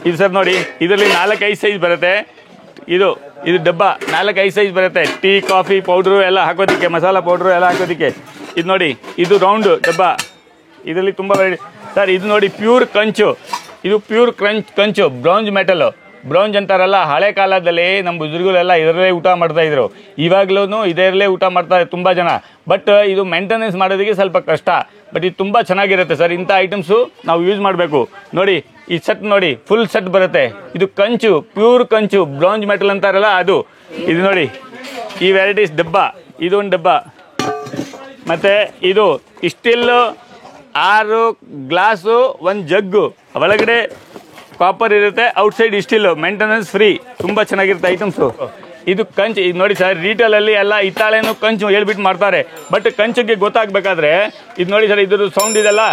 ಇದು ಸರ್ ನೋಡಿ, ಇದರಲ್ಲಿ 4-5 ಸೈಜ್ ಬರುತ್ತೆ. ಇದು ಡಬ್ಬ 4-5 ಸೈಜ್ ಬರುತ್ತೆ. ಟೀ, ಕಾಫಿ ಪೌಡ್ರು ಎಲ್ಲ ಹಾಕೋದಕ್ಕೆ, ಮಸಾಲ ಪೌಡ್ರು ಎಲ್ಲ ಹಾಕೋದಕ್ಕೆ. ಇದು ನೋಡಿ, ಇದು ರೌಂಡು ಡಬ್ಬ. ಇದರಲ್ಲಿ ತುಂಬ ಸರ್. ಇದು ನೋಡಿ, ಪ್ಯೂರ್ ಕಂಚು, ಇದು ಪ್ಯೂರ್ ಕಂಚು, ಬ್ರೌಂಜ್ ಮೆಟಲು. ಬ್ರೌಂಜ್ ಅಂತಾರಲ್ಲ, ಹಳೆ ಕಾಲದಲ್ಲಿ ನಮ್ಮ ಬುಜುರ್ಗರೆಲ್ಲ ಇದರಲ್ಲೇ ಊಟ ಮಾಡ್ತಾಯಿದ್ರು. ಇವಾಗಲೂ ಇದರಲ್ಲೇ ಊಟ ಮಾಡ್ತಾರೆ ತುಂಬ ಜನ. ಬಟ್ ಇದು ಮೇಂಟೆನೆನ್ಸ್ ಮಾಡೋದಕ್ಕೆ ಸ್ವಲ್ಪ ಕಷ್ಟ. ಬಟ್ ಇದು ತುಂಬ ಚೆನ್ನಾಗಿರುತ್ತೆ ಸರ್. ಇಂಥ ಐಟಮ್ಸು ನಾವು ಯೂಸ್ ಮಾಡಬೇಕು ನೋಡಿ. ಈ ಸೆಟ್ ನೋಡಿ, ಫುಲ್ ಸೆಟ್ ಬರುತ್ತೆ. ಇದು ಕಂಚು, ಪ್ಯೂರ್ ಕಂಚು, ಬ್ರೌಂಜ್ ಮೆಟಲ್ ಅಂತಾರಲ್ಲ ಅದು. ಇದು ನೋಡಿ, ಈ ವೆರೈಟೀಸ್ ಡಬ್ಬ, ಇದೊಂದು ಡಬ್ಬ. ಮತ್ತು ಇದು ಸ್ಟೀಲು 6 ಗ್ಲಾಸು, 1 ಜಗ್ಗು, ಒಳಗಡೆ ಕಾಪರ್ ಇರುತ್ತೆ, ಔಟ್ಸೈಡ್ ಸ್ಟೀಲು, ಮೇಂಟೆನೆನ್ಸ್ ಫ್ರೀ. ತುಂಬ ಚೆನ್ನಾಗಿರುತ್ತೆ ಐಟಮ್ಸು. ಇದು ಕಂಚು. ಇದು ನೋಡಿ ಸರ್, ರೀಟೇಲಲ್ಲಿ ಎಲ್ಲ ಹಿತ್ತಾಳೆನೂ ಕಂಚು ಹೇಳ್ಬಿಟ್ಟು ಮಾಡ್ತಾರೆ. ಬಟ್ ಕಂಚಿಗೆ ಗೊತ್ತಾಗಬೇಕಾದ್ರೆ ಇದು ನೋಡಿ ಸರ್, ಇದ್ರದ್ದು ಸೌಂಡ್ ಇದೆಲ್ಲ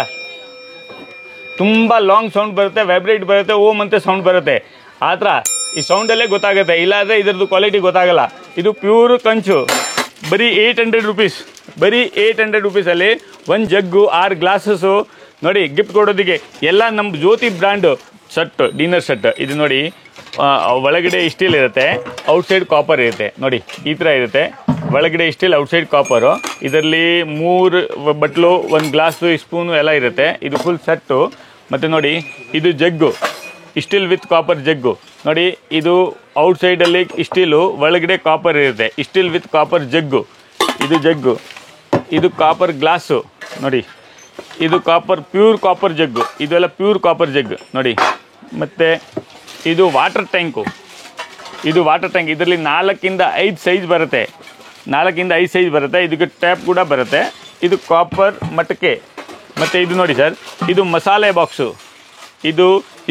ತುಂಬ ಲಾಂಗ್ ಸೌಂಡ್ ಬರುತ್ತೆ, ವೈಬ್ರೇಟ್ ಬರುತ್ತೆ, ಓಮ್ ಅಂತ ಸೌಂಡ್ ಬರುತ್ತೆ. ಆ ಥರ ಈ ಸೌಂಡಲ್ಲೇ ಗೊತ್ತಾಗುತ್ತೆ, ಇಲ್ಲಾಂದರೆ ಇದ್ರದ್ದು ಕ್ವಾಲಿಟಿ ಗೊತ್ತಾಗಲ್ಲ. ಇದು ಪ್ಯೂರ್ ಕಂಚು, ಬರೀ 800 ರುಪೀಸ್. ಬರೀ 800 ರುಪೀಸಲ್ಲಿ 1 ಜಗ್ಗು, 6 ಗ್ಲಾಸಸ್ಸು ನೋಡಿ, ಗಿಫ್ಟ್ ಕೊಡೋದಕ್ಕೆ. ಎಲ್ಲ ನಮ್ಮ ಜ್ಯೋತಿ ಬ್ರ್ಯಾಂಡು ಸೆಟ್, ಡಿನ್ನರ್ ಸೆಟ್. ಇದು ನೋಡಿ, ಒಳಗಡೆ ಸ್ಟೀಲ್ ಇರುತ್ತೆ, ಔಟ್ಸೈಡ್ ಕಾಪರ್ ಇರುತ್ತೆ ನೋಡಿ. ಈ ಥರ ಇರುತ್ತೆ, ಒಳಗಡೆ ಸ್ಟೀಲ್, ಔಟ್ಸೈಡ್ ಕಾಪರು. ಇದರಲ್ಲಿ 3 ಬಟ್ಲು, 1 ಗ್ಲಾಸು, ಸ್ಪೂನು ಎಲ್ಲ ಇರುತ್ತೆ. ಇದು ಫುಲ್ ಸೆಟ್ಟು. ಮತ್ತು ನೋಡಿ, ಇದು ಜಗ್ಗು, ಸ್ಟೀಲ್ ವಿತ್ ಕಾಪರ್ ಜಗ್ಗು ನೋಡಿ. ಇದು ಔಟ್ಸೈಡಲ್ಲಿ ಸ್ಟೀಲು, ಒಳಗಡೆ ಕಾಪರ್ ಇರುತ್ತೆ, ಸ್ಟೀಲ್ ವಿತ್ ಕಾಪರ್ ಜಗ್ಗು. ಇದು ಜಗ್ಗು, ಇದು ಕಾಪರ್ ಗ್ಲಾಸು ನೋಡಿ. ಇದು ಕಾಪರ್, ಪ್ಯೂರ್ ಕಾಪರ್ ಜಗ್ಗು, ಇದೆಲ್ಲ ಪ್ಯೂರ್ ಕಾಪರ್ ಜಗ್ ನೋಡಿ. ಮತ್ತು ಇದು ವಾಟರ್ ಟ್ಯಾಂಕು, ಇದು ವಾಟರ್ ಟ್ಯಾಂಕ್. ಇದರಲ್ಲಿ 4-5 ಸೈಜ್ ಬರುತ್ತೆ, 4-5 ಸೈಜ್ ಬರುತ್ತೆ. ಇದಕ್ಕೆ ಟ್ಯಾಪ್ ಕೂಡ ಬರುತ್ತೆ. ಇದು ಕಾಪರ್ ಮಟಕೆ. ಮತ್ತು ಇದು ನೋಡಿ ಸರ್, ಇದು ಮಸಾಲೆ ಬಾಕ್ಸು, ಇದು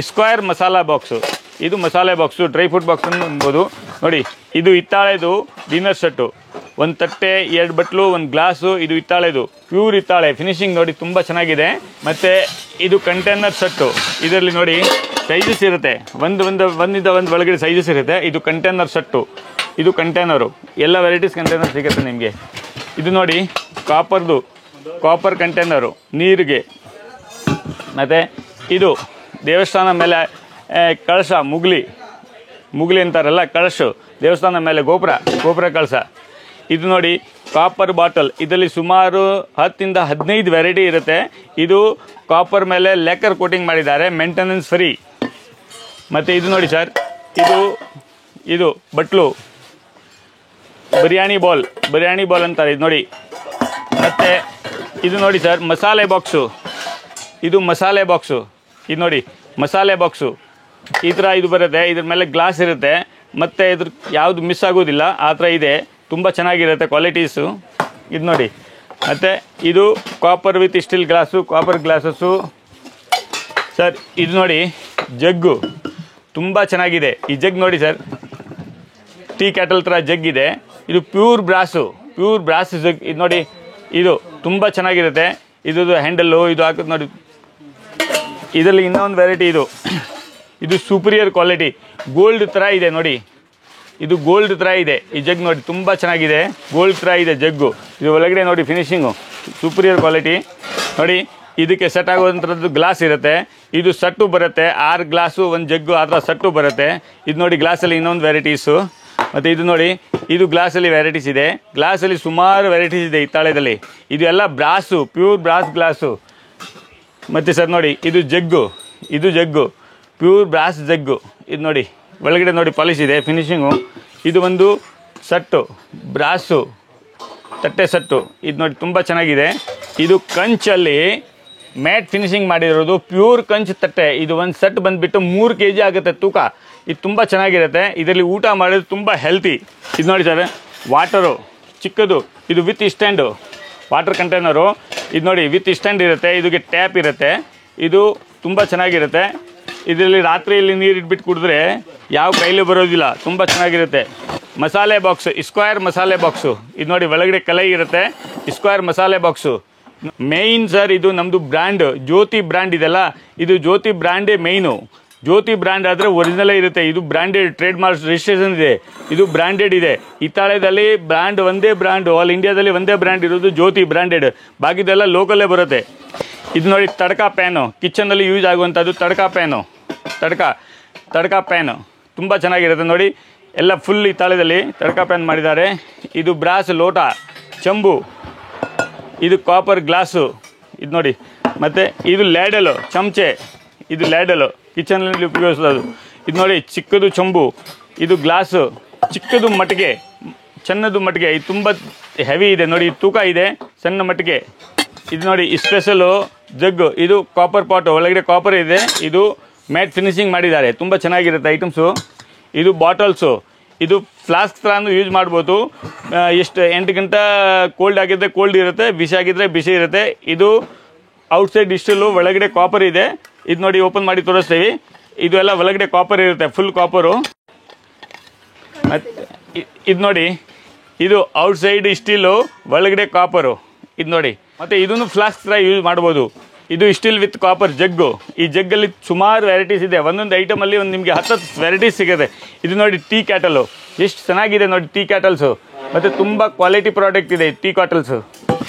ಸ್ಕ್ವೇರ್ ಮಸಾಲಾ ಬಾಕ್ಸು. ಇದು ಮಸಾಲೆ ಬಾಕ್ಸು, ಡ್ರೈ ಫ್ರೂಟ್ ಬಾಕ್ಸ್ ಅನ್ಬೋದು ನೋಡಿ. ಇದು ಹಿತ್ತಾಳೆದು ಡಿನ್ನರ್ ಸೆಟ್ಟು, 1 ತಟ್ಟೆ, 2 ಬಟ್ಲು, 1 ಗ್ಲಾಸು. ಇದು ಹಿತ್ತಾಳೆದು, ಪ್ಯೂರ್ ಹಿತ್ತಾಳೆ, ಫಿನಿಶಿಂಗ್ ನೋಡಿ ತುಂಬ ಚೆನ್ನಾಗಿದೆ. ಮತ್ತು ಇದು ಕಂಟೈನರ್ ಸೆಟ್ಟು. ಇದರಲ್ಲಿ ನೋಡಿ ಸೈಜಸ್ ಇರುತ್ತೆ, ಒಂದಿಂದ ಒಂದು ಒಳಗಡೆ ಸೈಜಸ್ ಇರುತ್ತೆ. ಇದು ಕಂಟೈನರ್ ಸೆಟ್ಟು, ಇದು ಕಂಟೈನರು, ಎಲ್ಲ ವೆರೈಟೀಸ್ ಕಂಟೈನರ್ ಸಿಗುತ್ತೆ ನಿಮಗೆ. ಇದು ನೋಡಿ, ಕಾಪರ್ ಕಂಟೈನರು ನೀರಿಗೆ. ಮತ್ತು ಇದು ದೇವಸ್ಥಾನ ಮೇಲೆ ಕಳಶ, ಮುಗ್ಲಿ ಅಂತಾರಲ್ಲ, ಕಳಶ, ದೇವಸ್ಥಾನ ಮೇಲೆ ಗೋಪುರ ಕಳಶ. ಇದು ನೋಡಿ, ಕಾಪರ್ ಬಾಟಲ್. ಇದರಲ್ಲಿ ಸುಮಾರು 10-15 ವೆರೈಟಿ ಇರುತ್ತೆ. ಇದು ಕಾಪರ್ ಮೇಲೆ ಲೇಕರ್ ಕೋಟಿಂಗ್ ಮಾಡಿದ್ದಾರೆ, ಮೇಂಟೆನೆನ್ಸ್ ಫ್ರೀ. ಮತ್ತು ಇದು ನೋಡಿ ಸರ್, ಇದು ಬಟ್ಲು, ಬಿರಿಯಾನಿ ಬಾಲ್ ಅಂತಾರೆ ಇದು ನೋಡಿ. ಮತ್ತು ಇದು ನೋಡಿ ಸರ್, ಮಸಾಲೆ ಬಾಕ್ಸು. ಇದು ಮಸಾಲೆ ಬಾಕ್ಸು, ಇದು ನೋಡಿ ಮಸಾಲೆ ಬಾಕ್ಸು. ಈ ಥರ ಇದು ಬರುತ್ತೆ. ಇದ್ರ ಮೇಲೆ ಗ್ಲಾಸ್ ಇರುತ್ತೆ, ಮತ್ತು ಇದ್ರ ಯಾವುದು ಮಿಸ್ ಆಗೋದಿಲ್ಲ, ಆ ಥರ ಇದೆ. ತುಂಬ ಚೆನ್ನಾಗಿರುತ್ತೆ ಕ್ವಾಲಿಟೀಸು. ಇದು ನೋಡಿ. ಮತ್ತು ಇದು copper with steel glass, copper glasses sir. ಇದು ನೋಡಿ, ಜಗ್ಗು ತುಂಬ ಚೆನ್ನಾಗಿದೆ. ಈ ಜಗ್ ನೋಡಿ ಸರ್, ಟೀ ಕ್ಯಾಟಲ್ ಥರ ಜಗ್ ಇದೆ. ಇದು ಪ್ಯೂರ್ ಬ್ರಾಸ್ ಜಗ್. ಇದು ನೋಡಿ, ಇದು ತುಂಬ ಚೆನ್ನಾಗಿರುತ್ತೆ. ಇದು ಹ್ಯಾಂಡಲ್ಲು ಇದು ಹಾಕೋದು ನೋಡಿ. ಇದರಲ್ಲಿ ಇನ್ನೊಂದು ವೆರೈಟಿ, ಇದು ಸೂಪರಿಯರ್ ಕ್ವಾಲಿಟಿ, ಗೋಲ್ಡ್ ಥರ ಇದೆ ನೋಡಿ. ಇದು ಗೋಲ್ಡ್ ಥರ ಇದೆ ಈ ಜಗ್ ನೋಡಿ, ತುಂಬ ಚೆನ್ನಾಗಿದೆ, ಗೋಲ್ಡ್ ಥರ ಇದೆ ಜಗ್ಗು. ಇದು ಒಳಗಡೆ ನೋಡಿ ಫಿನಿಶಿಂಗು, ಸೂಪರಿಯರ್ ಕ್ವಾಲಿಟಿ ನೋಡಿ. ಇದಕ್ಕೆ ಸೆಟ್ ಆಗುವಂಥದ್ದು ಗ್ಲಾಸ್ ಇರುತ್ತೆ. ಇದು ಸೆಟ್ಟು ಬರುತ್ತೆ, 6 ಗ್ಲಾಸು, 1 ಜಗ್ಗು, ಆ ಥರ ಸೆಟ್ಟು ಬರುತ್ತೆ. ಇದು ನೋಡಿ, ಗ್ಲಾಸಲ್ಲಿ ಇನ್ನೊಂದು ವೆರೈಟೀಸು. ಮತ್ತು ಇದು ನೋಡಿ, ಇದು ಗ್ಲಾಸಲ್ಲಿ ವೆರೈಟೀಸ್ ಇದೆ. ಗ್ಲಾಸಲ್ಲಿ ಸುಮಾರು ವೆರೈಟೀಸ್ ಇದೆ ಹಿತ್ತಾಳೆದಲ್ಲಿ. ಇದು ಎಲ್ಲ ಬ್ರಾಸು, ಪ್ಯೂರ್ ಬ್ರಾಸ್ ಗ್ಲಾಸು. ಮತ್ತು ಸರ್ ನೋಡಿ, ಇದು ಜಗ್ಗು, ಪ್ಯೂರ್ ಬ್ರಾಸ್ ಜಗ್ಗು. ಇದು ನೋಡಿ, ಒಳಗಡೆ ನೋಡಿ ಪಾಲಿಶ್ ಇದೆ, ಫಿನಿಶಿಂಗು. ಇದು ಒಂದು ಸೆಟ್ಟು ಬ್ರಾಸು, ತಟ್ಟೆ ಸೆಟ್ಟು ಇದು ನೋಡಿ ತುಂಬ ಚೆನ್ನಾಗಿದೆ. ಇದು ಕಂಚಲ್ಲಿ ಮ್ಯಾಟ್ ಫಿನಿಶಿಂಗ್ ಮಾಡಿರೋದು, ಪ್ಯೂರ್ ಕಂಚು ತಟ್ಟೆ. ಇದು ಒಂದು ಸೆಟ್ ಬಂದುಬಿಟ್ಟು 3 kg ಆಗುತ್ತೆ ತೂಕ. ಇದು ತುಂಬ ಚೆನ್ನಾಗಿರುತ್ತೆ. ಇದರಲ್ಲಿ ಊಟ ಮಾಡೋದು ತುಂಬ ಹೆಲ್ತಿ. ಇದು ನೋಡಿ ಸರ್, ವಾಟರು ಚಿಕ್ಕದು, ಇದು ವಿತ್ ಸ್ಟ್ಯಾಂಡು ವಾಟರ್ ಕಂಟೈನರು. ಇದು ನೋಡಿ ವಿತ್ ಸ್ಟ್ಯಾಂಡ್ ಇರುತ್ತೆ, ಇದಕ್ಕೆ ಟ್ಯಾಪ್ ಇರುತ್ತೆ. ಇದು ತುಂಬ ಚೆನ್ನಾಗಿರುತ್ತೆ. ಇದರಲ್ಲಿ ರಾತ್ರಿಯಲ್ಲಿ ನೀರು ಇಟ್ಬಿಟ್ಟು ಕುಡಿದ್ರೆ ಯಾವ ಕೈಲೂ ಬರೋದಿಲ್ಲ, ತುಂಬ ಚೆನ್ನಾಗಿರುತ್ತೆ. ಮಸಾಲೆ ಬಾಕ್ಸು, ಸ್ಕ್ವೇರ್ ಮಸಾಲೆ ಬಾಕ್ಸು. ಇದು ನೋಡಿ ಒಳಗಡೆ ಕಲೈ ಇರುತ್ತೆ, ಸ್ಕ್ವೇರ್ ಮಸಾಲೆ ಬಾಕ್ಸು. ಮೇಯ್ನ್ ಸರ್ ಇದು ನಮ್ಮದು ಬ್ರ್ಯಾಂಡ್ ಜ್ಯೋತಿ ಬ್ರ್ಯಾಂಡ್ ಇದೆಲ್ಲ, ಇದು ಜ್ಯೋತಿ ಬ್ರ್ಯಾಂಡೇ ಮೇಯ್ನು. ಜ್ಯೋತಿ ಬ್ರ್ಯಾಂಡ್ ಆದರೆ ಒರಿಜಿನಲೇ ಇರುತ್ತೆ. ಇದು ಬ್ರ್ಯಾಂಡೆಡ್, ಟ್ರೇಡ್ ಮಾರ್ಕ್ ರಿಜಿಸ್ಟ್ರೇಷನ್ ಇದೆ, ಇದು ಬ್ರ್ಯಾಂಡೆಡ್ ಇದೆ. ಇತಾಳಿಯಲ್ಲಿ ಬ್ರ್ಯಾಂಡ್ ಒಂದೇ ಬ್ರ್ಯಾಂಡು, ಆಲ್ ಇಂಡಿಯಾದಲ್ಲಿ ಒಂದೇ ಬ್ರ್ಯಾಂಡ್ ಇರೋದು ಜ್ಯೋತಿ ಬ್ರ್ಯಾಂಡೆಡ್, ಬಾಕಿದೆಲ್ಲ ಲೋಕಲ್ಲೇ ಬರುತ್ತೆ. ಇದು ನೋಡಿ ತಡ್ಕ ಪ್ಯಾನು, ಕಿಚನಲ್ಲಿ ಯೂಸ್ ಆಗುವಂಥದ್ದು ತಡ್ಕ ಪ್ಯಾನು, ತಡ್ಕ ಪ್ಯಾನು ತುಂಬ ಚೆನ್ನಾಗಿರುತ್ತೆ ನೋಡಿ. ಎಲ್ಲ ಫುಲ್ ಇತಾಳಿಯಲ್ಲಿ ತಡ್ಕ ಪ್ಯಾನ್ ಮಾಡಿದ್ದಾರೆ. ಇದು ಬ್ರಾಸ್ ಲೋಟ, ಚಂಬು, ಇದು ಕಾಪರ್ ಗ್ಲಾಸು. ಇದು ನೋಡಿ, ಮತ್ತು ಇದು ಲ್ಯಾಡಲು ಚಮಚೆ, ಇದು ಲ್ಯಾಡಲು ಕಿಚನಲ್ಲಿ ಉಪಯೋಗಿಸೋದು. ಇದು ನೋಡಿ ಚಿಕ್ಕದು ಚಂಬು, ಇದು ಗ್ಲಾಸು, ಚಿಕ್ಕದು ಮಟ್ಟಿಗೆ, ಸಣ್ಣದು ಮಟ್ಟಿಗೆ. ಇದು ತುಂಬ ಹೆವಿ ಇದೆ ನೋಡಿ, ತೂಕ ಇದೆ, ಸಣ್ಣ ಮಟ್ಟಿಗೆ. ಇದು ನೋಡಿ ಸ್ಪೆಷಲು ಜಗ್ಗು, ಇದು ಕಾಪರ್ ಪಾಟು, ಒಳಗಡೆ ಕಾಪರ್ ಇದೆ. ಇದು ಮ್ಯಾಟ್ ಫಿನಿಶಿಂಗ್ ಮಾಡಿದ್ದಾರೆ, ತುಂಬ ಚೆನ್ನಾಗಿರುತ್ತೆ ಐಟಮ್ಸು. ಇದು ಬಾಟಲ್ಸು, ಇದು ಫ್ಲಾಸ್ಕ್ ಥರನೂ ಯೂಸ್ ಮಾಡ್ಬೋದು. ಎಷ್ಟು 8 ಗಂಟೆ ಕೋಲ್ಡ್ ಆಗಿದ್ದರೆ ಕೋಲ್ಡ್ ಇರುತ್ತೆ, ಬಿಸಿ ಆಗಿದ್ದರೆ ಬಿಸಿ ಇರುತ್ತೆ. ಇದು ಔಟ್ಸೈಡ್ ಡಿಸ್ಟಲ್ಲು, ಒಳಗಡೆ ಕಾಪರ್ ಇದೆ. ಇದು ನೋಡಿ ಓಪನ್ ಮಾಡಿ ತೋರಿಸ್ತೀವಿ. ಇದು ಎಲ್ಲ ಒಳಗಡೆ ಕಾಪರ್ ಇರುತ್ತೆ, ಫುಲ್ ಕಾಪರು. ಮತ್ತು ಇದು ನೋಡಿ, ಇದು ಔಟ್ಸೈಡ್ ಸ್ಟೀಲು, ಒಳಗಡೆ ಕಾಪರು. ಇದು ನೋಡಿ, ಮತ್ತು ಇದನ್ನು ಫ್ಲಾಸ್ಕ್ ಥರ ಯೂಸ್ ಮಾಡ್ಬೋದು. ಇದು ಸ್ಟೀಲ್ ವಿತ್ ಕಾಪರ್ ಜಗ್ಗು. ಈ ಜಗ್ಗಲ್ಲಿ ಸುಮಾರು ವೆರೈಟೀಸ್ ಇದೆ, ಒಂದೊಂದು ಐಟಮಲ್ಲಿ ಒಂದು ನಿಮಗೆ 10 ವೆರೈಟೀಸ್ ಸಿಗುತ್ತೆ. ಇದು ನೋಡಿ ಟೀ ಕ್ಯಾಟಲು, ಎಷ್ಟು ಚೆನ್ನಾಗಿದೆ ನೋಡಿ ಟೀ ಕ್ಯಾಟಲ್ಸು, ಮತ್ತು ತುಂಬ ಕ್ವಾಲಿಟಿ ಪ್ರಾಡಕ್ಟ್ ಇದೆ ಟೀ ಕ್ಯಾಟಲ್ಸು.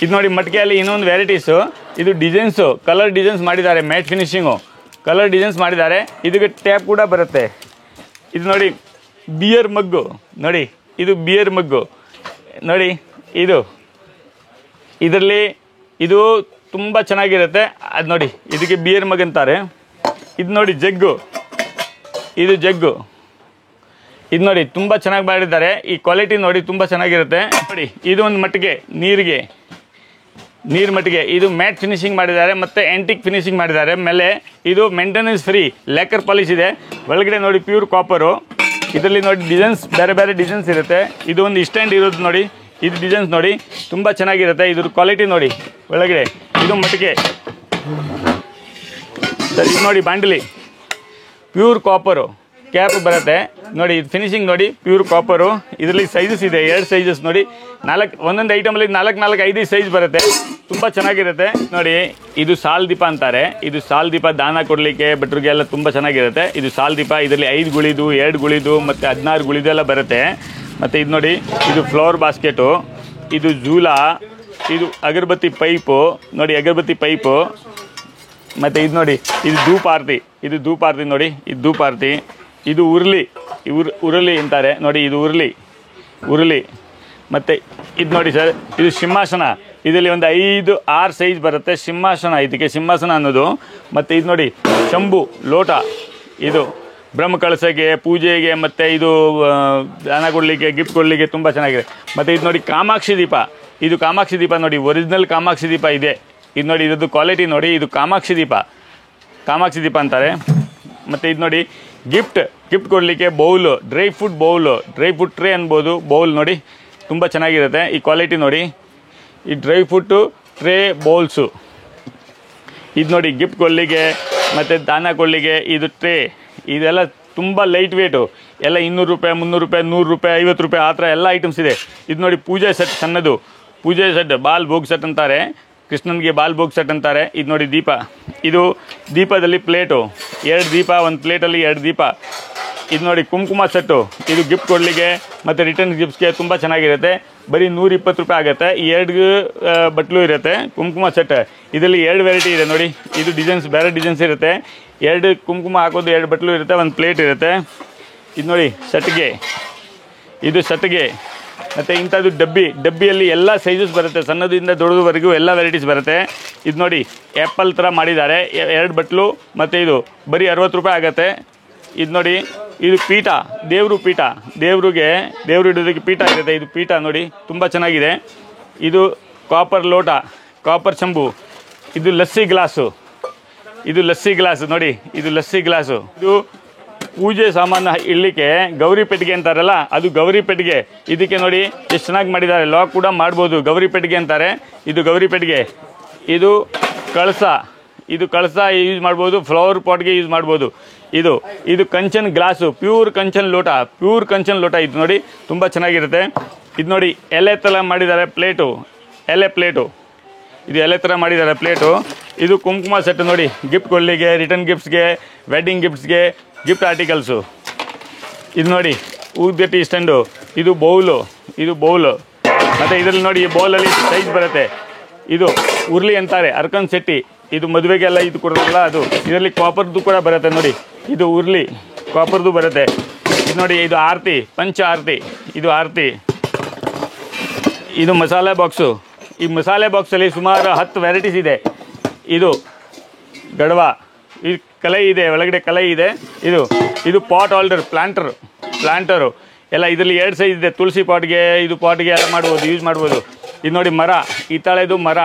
ಇದು ನೋಡಿ ಮಟ್ಕೆಯಲ್ಲಿ ಇನ್ನೊಂದು ವೆರೈಟೀಸು, ಇದು ಡಿಸೈನ್ಸು, ಕಲರ್ ಡಿಸೈನ್ಸ್ ಮಾಡಿದ್ದಾರೆ, ಮ್ಯಾಟ್ ಫಿನಿಶಿಂಗು ಕಲರ್ ಡಿಸೈನ್ಸ್ ಮಾಡಿದ್ದಾರೆ. ಇದಕ್ಕೆ ಟ್ಯಾಪ್ ಕೂಡ ಬರುತ್ತೆ. ಇದು ನೋಡಿ ಬಿಯರ್ ಮಗ್ಗು, ನೋಡಿ ಇದು ಬಿಯರ್ ಮಗ್ಗು ನೋಡಿ. ಇದರಲ್ಲಿ ಇದು ತುಂಬ ಚೆನ್ನಾಗಿರುತ್ತೆ. ಅದು ನೋಡಿ, ಇದಕ್ಕೆ ಬಿಯರ್ ಮಗ್ ಅಂತಾರೆ. ಇದು ನೋಡಿ ಜಗ್ಗು, ಇದು ಜಗ್ಗು. ಇದು ನೋಡಿ ತುಂಬ ಚೆನ್ನಾಗಿ ಮಾಡಿದ್ದಾರೆ. ಈ ಕ್ವಾಲಿಟಿ ನೋಡಿ ತುಂಬ ಚೆನ್ನಾಗಿರುತ್ತೆ ನೋಡಿ. ಇದು ಒಂದು ಮಟ್ಟಿಗೆ ನೀರು ಮಟ್ಟಿಗೆ, ಇದು ಮ್ಯಾಟ್ ಫಿನಿಶಿಂಗ್ ಮಾಡಿದ್ದಾರೆ ಮತ್ತು ಆ್ಯಂಟಿಕ್ ಫಿನಿಶಿಂಗ್ ಮಾಡಿದ್ದಾರೆ. ಆಮೇಲೆ ಇದು ಮೇಂಟೆನೆನ್ಸ್ ಫ್ರೀ, ಲ್ಯಾಕರ್ ಪಾಲಿಶ್ ಇದೆ. ಒಳಗಡೆ ನೋಡಿ ಪ್ಯೂರ್ ಕಾಪರು. ಇದರಲ್ಲಿ ನೋಡಿ ಡಿಸೈನ್ಸ್, ಬೇರೆ ಬೇರೆ ಡಿಸೈನ್ಸ್ ಇರುತ್ತೆ. ಇದು ಒಂದು ಸ್ಟ್ಯಾಂಡ್ ಇರೋದು ನೋಡಿ, ಇದು ಡಿಸೈನ್ಸ್ ನೋಡಿ ತುಂಬ ಚೆನ್ನಾಗಿರುತ್ತೆ. ಇದ್ರ ಕ್ವಾಲಿಟಿ ನೋಡಿ ಒಳಗಡೆ. ಇದು ಮಟ್ಟಿಗೆ ಸರ್, ಇದು ನೋಡಿ ಬಾಂಡಲಿ, ಪ್ಯೂರ್ ಕಾಪರು, ಕ್ಯಾಪ್ ಬರುತ್ತೆ ನೋಡಿ. ಇದು ಫಿನಿಶಿಂಗ್ ನೋಡಿ ಪ್ಯೂರ್ ಕಾಪರು. ಇದರಲ್ಲಿ ಸೈಜಸ್ ಇದೆ, 2 ಸೈಜಸ್ ನೋಡಿ. ಒಂದೊಂದು ಐಟಮಲ್ಲಿ 4-5 ಸೈಜ್ ಬರುತ್ತೆ, ತುಂಬ ಚೆನ್ನಾಗಿರುತ್ತೆ ನೋಡಿ. ಇದು ಸಾಲ್ ದೀಪ ಅಂತಾರೆ. ಇದು ಸಾಲ್ ದೀಪ ದಾನ ಕೊಡಲಿಕ್ಕೆ ಭಟ್ರಿಗೆ ಎಲ್ಲ ತುಂಬ ಚೆನ್ನಾಗಿರುತ್ತೆ. ಇದು ಸಾಲ್ ದೀಪ, ಇದರಲ್ಲಿ 5 ಗುಳಿದು, 2 ಗುಳಿದು ಮತ್ತು 16 ಗುಳಿದು ಎಲ್ಲ ಬರುತ್ತೆ. ಮತ್ತು ಇದು ನೋಡಿ, ಇದು ಫ್ಲವರ್ ಬಾಸ್ಕೆಟು, ಇದು ಜೂಲ, ಇದು ಅಗರಬತ್ತಿ ಪೈಪು ನೋಡಿ, ಅಗರಬತ್ತಿ ಪೈಪು. ಮತ್ತು ಇದು ನೋಡಿ, ಇದು ಧೂಪಾರ್ತಿ, ಇದು ಧೂಪಾರ್ತಿ ನೋಡಿ, ಇದು ಧೂಪಾರ್ತಿ. ಇದು ಉರುಳಿ ಅಂತಾರೆ ನೋಡಿ, ಇದು ಉರುಳಿ. ಮತ್ತು ಇದು ನೋಡಿ ಸರ್, ಇದು ಸಿಂಹಾಸನ. ಇದರಲ್ಲಿ ಒಂದು 5-6 ಸೈಜ್ ಬರುತ್ತೆ ಸಿಂಹಾಸನ, ಇದಕ್ಕೆ ಸಿಂಹಾಸನ ಅನ್ನೋದು. ಮತ್ತು ಇದು ನೋಡಿ ಶಂಭು ಲೋಟ, ಇದು ಬ್ರಹ್ಮ ಕಳಸಕ್ಕೆ, ಪೂಜೆಗೆ, ಮತ್ತು ಇದು ದಾನ ಕೊಡಲಿಕ್ಕೆ, ಗಿಫ್ಟ್ ಕೊಡಲಿಕ್ಕೆ ತುಂಬ ಚೆನ್ನಾಗಿದೆ. ಮತ್ತು ಇದು ನೋಡಿ ಕಾಮಾಕ್ಷಿ ದೀಪ, ಇದು ಕಾಮಾಕ್ಷಿ ದೀಪ ನೋಡಿ, ಒರಿಜಿನಲ್ ಕಾಮಾಕ್ಷಿ ದೀಪ ಇದೆ. ಇದು ನೋಡಿ, ಇದ್ರದ್ದು ಕ್ವಾಲಿಟಿ ನೋಡಿ, ಇದು ಕಾಮಾಕ್ಷಿ ದೀಪ ಅಂತಾರೆ. ಮತ್ತು ಇದು ನೋಡಿ ಗಿಫ್ಟ್ ಕೊಡಲಿಕ್ಕೆ ಬೌಲು, ಡ್ರೈ ಫ್ರೂಟ್ ಟ್ರೇ ಅನ್ಬೋದು. ಬೌಲ್ ನೋಡಿ ತುಂಬ ಚೆನ್ನಾಗಿರುತ್ತೆ. ಈ ಕ್ವಾಲಿಟಿ ನೋಡಿ, ಈ ಡ್ರೈ ಫ್ರೂಟು ಟ್ರೇ ಬೌಲ್ಸು. ಇದು ನೋಡಿ ಗಿಫ್ಟ್ ಕೊಡಲಿಕ್ಕೆ ಮತ್ತು ದಾನ ಕೊಡಲಿಕ್ಕೆ ಇದು ಟ್ರೇ. ಇದೆಲ್ಲ ತುಂಬ ಲೈಟ್ ವೇಟು, ಎಲ್ಲ 200 ರೂಪಾಯಿ, 300 ರೂಪಾಯಿ, 100 ರೂಪಾಯಿ, 50 ರೂಪಾಯಿ ಆ ಥರ ಎಲ್ಲ ಐಟಮ್ಸ್ ಇದೆ. ಇದು ನೋಡಿ ಪೂಜೆ ಸೆಟ್, ಸಣ್ಣದು ಪೂಜೆ ಸೆಟ್, ಬಾಲ್ ಭೋಗ್ ಸೆಟ್ ಅಂತಾರೆ, ಕೃಷ್ಣನಿಗೆ ಬಾಲ್ ಭೋಗ್ ಸೆಟ್ ಅಂತಾರೆ. ಇದು ನೋಡಿ ದೀಪ, ಇದು ದೀಪದಲ್ಲಿ ಪ್ಲೇಟು, 2 ದೀಪ, ಒಂದು ಪ್ಲೇಟಲ್ಲಿ 2 ದೀಪ. ಇದು ನೋಡಿ ಕುಂಕುಮ ಸೆಟ್ಟು, ಇದು ಗಿಫ್ಟ್ ಕೊಡಲಿಕ್ಕೆ ಮತ್ತು ರಿಟರ್ನ್ ಗಿಫ್ಟ್ಸ್ಗೆ ತುಂಬ ಚೆನ್ನಾಗಿರುತ್ತೆ. ಬರೀ 120 ರೂಪಾಯಿ ಆಗುತ್ತೆ. ಈ 2 ಬಟ್ಲು ಇರುತ್ತೆ ಕುಂಕುಮ ಸೆಟ್. ಇದರಲ್ಲಿ 2 ವೆರೈಟಿ ಇದೆ ನೋಡಿ. ಇದು ಡಿಸೈನ್ಸ್, ಬೇರೆ ಡಿಸೈನ್ಸ್ ಇರುತ್ತೆ. 2 ಕುಂಕುಮ ಹಾಕೋದು, 2 ಬಟ್ಲು ಇರುತ್ತೆ, ಒಂದು ಪ್ಲೇಟ್ ಇರುತ್ತೆ. ಇದು ನೋಡಿ ಸೆಟ್ಗೆ. ಮತ್ತು ಇಂಥದ್ದು ಡಬ್ಬಿಯಲ್ಲಿ ಎಲ್ಲ ಸೈಜಸ್ ಬರುತ್ತೆ, ಸಣ್ಣದಿಂದ ದೊಡ್ಡದವರೆಗೂ ಎಲ್ಲ ವೆರೈಟೀಸ್ ಬರುತ್ತೆ. ಇದು ನೋಡಿ ಆ್ಯಪಲ್ ಥರ ಮಾಡಿದ್ದಾರೆ, 2 ಬಟ್ಲು. ಮತ್ತು ಇದು ಬರೀ 60 ರೂಪಾಯಿ ಆಗುತ್ತೆ. ಇದು ನೋಡಿ, ಇದು ಪೀಠ, ದೇವರು ಇಡೋದಕ್ಕೆ ಪೀಠ ಇರುತ್ತೆ. ಇದು ಪೀಠ ನೋಡಿ ತುಂಬ ಚೆನ್ನಾಗಿದೆ. ಇದು ಕಾಪರ್ ಲೋಟ, ಕಾಪರ್ ಚಂಬು. ಇದು ಲಸ್ಸಿ ಗ್ಲಾಸು, ಇದು ಲಸ್ಸಿ ಗ್ಲಾಸು ನೋಡಿ, ಇದು ಲಸ್ಸಿ ಗ್ಲಾಸು. ಇದು ಪೂಜೆ ಸಾಮಾನು ಇಡಲಿಕ್ಕೆ ಗೌರಿ ಪೆಟ್ಟಿಗೆ ಅಂತಾರಲ್ಲ, ಅದು ಗೌರಿ ಪೆಟ್ಟಿಗೆ. ಇದಕ್ಕೆ ನೋಡಿ ಎಷ್ಟು ಚೆನ್ನಾಗಿ ಮಾಡಿದ್ದಾರೆ, ಲಾಕ್ ಕೂಡ ಮಾಡ್ಬೋದು. ಗೌರಿ ಪೆಟ್ಟಿಗೆ ಅಂತಾರೆ, ಇದು ಗೌರಿ ಪೆಟ್ಟಿಗೆ. ಇದು ಕಳಸ, ಇದು ಕಳಸ ಯೂಸ್ ಮಾಡ್ಬೋದು, ಫ್ಲವರ್ ಪಾಟ್ಗೆ ಯೂಸ್ ಮಾಡ್ಬೋದು. ಇದು ಕಂಚನ್ ಗ್ಲಾಸು, ಪ್ಯೂರ್ ಕಂಚನ್ ಲೋಟ, ಪ್ಯೂರ್ ಕಂಚನ್ ಲೋಟ. ಇದು ನೋಡಿ ತುಂಬ ಚೆನ್ನಾಗಿರುತ್ತೆ. ಇದು ನೋಡಿ ಎಲೆ ಥರ ಮಾಡಿದ್ದಾರೆ ಪ್ಲೇಟು, ಎಲೆ ಪ್ಲೇಟು. ಇದು ಎಲೆ ಥರ ಮಾಡಿದ್ದಾರೆ ಪ್ಲೇಟು. ಇದು ಕುಂಕುಮ ಸೆಟ್ ನೋಡಿ, ಗಿಫ್ಟ್ ಕೊಡಲಿಕ್ಕೆ, ರಿಟರ್ನ್ ಗಿಫ್ಟ್ಸ್ಗೆ, ವೆಡ್ಡಿಂಗ್ ಗಿಫ್ಟ್ಸ್ಗೆ, ಗಿಫ್ಟ್ ಆರ್ಟಿಕಲ್ಸು. ಇದು ನೋಡಿ ಊದ್ಗಟ್ಟಿ ಸ್ಟ್ಯಾಂಡು. ಇದು ಬೌಲು, ಇದು ಬೌಲು. ಮತ್ತು ಇದರಲ್ಲಿ ನೋಡಿ ಈ ಬೌಲಲ್ಲಿ ಸೈಜ್ ಬರುತ್ತೆ. ಇದು ಉರ್ಲಿ ಅಂತಾರೆ, ಅರ್ಕನ್ ಸೆಟ್ಟಿ. ಇದು ಮದುವೆಗೆಲ್ಲ ಇದು ಕೊಡೋಲ್ಲ ಅದು. ಇದರಲ್ಲಿ ಕಾಪರ್ದು ಕೂಡ ಬರುತ್ತೆ ನೋಡಿ, ಇದು ಉರ್ಲಿ ಕಾಪರ್ದು ಬರುತ್ತೆ. ಇದು ನೋಡಿ ಇದು ಆರತಿ, ಪಂಚ ಆರತಿ, ಇದು ಆರತಿ. ಇದು ಮಸಾಲೆ ಬಾಕ್ಸು. ಈ ಮಸಾಲೆ ಬಾಕ್ಸಲ್ಲಿ ಸುಮಾರು 10 ವೆರೈಟೀಸ್ ಇದೆ. ಇದು ಗಡವ, ಇದು ಕಲೈ ಇದೆ, ಒಳಗಡೆ ಕಲೈ ಇದೆ. ಇದು ಪಾಟ್ ಹೋಲ್ಡರ್, ಪ್ಲಾಂಟರು ಎಲ್ಲ. ಇದರಲ್ಲಿ 2 ಸೈಜ್ ಇದೆ, ತುಳಸಿ ಪಾಟ್ಗೆ, ಇದು ಪಾಟ್ಗೆ ಎಲ್ಲ ಮಾಡ್ಬೋದು, ಯೂಸ್ ಮಾಡ್ಬೋದು. ಇದು ನೋಡಿ ಮರ, ಹಿತ್ತಾಳೆದು ಮರ.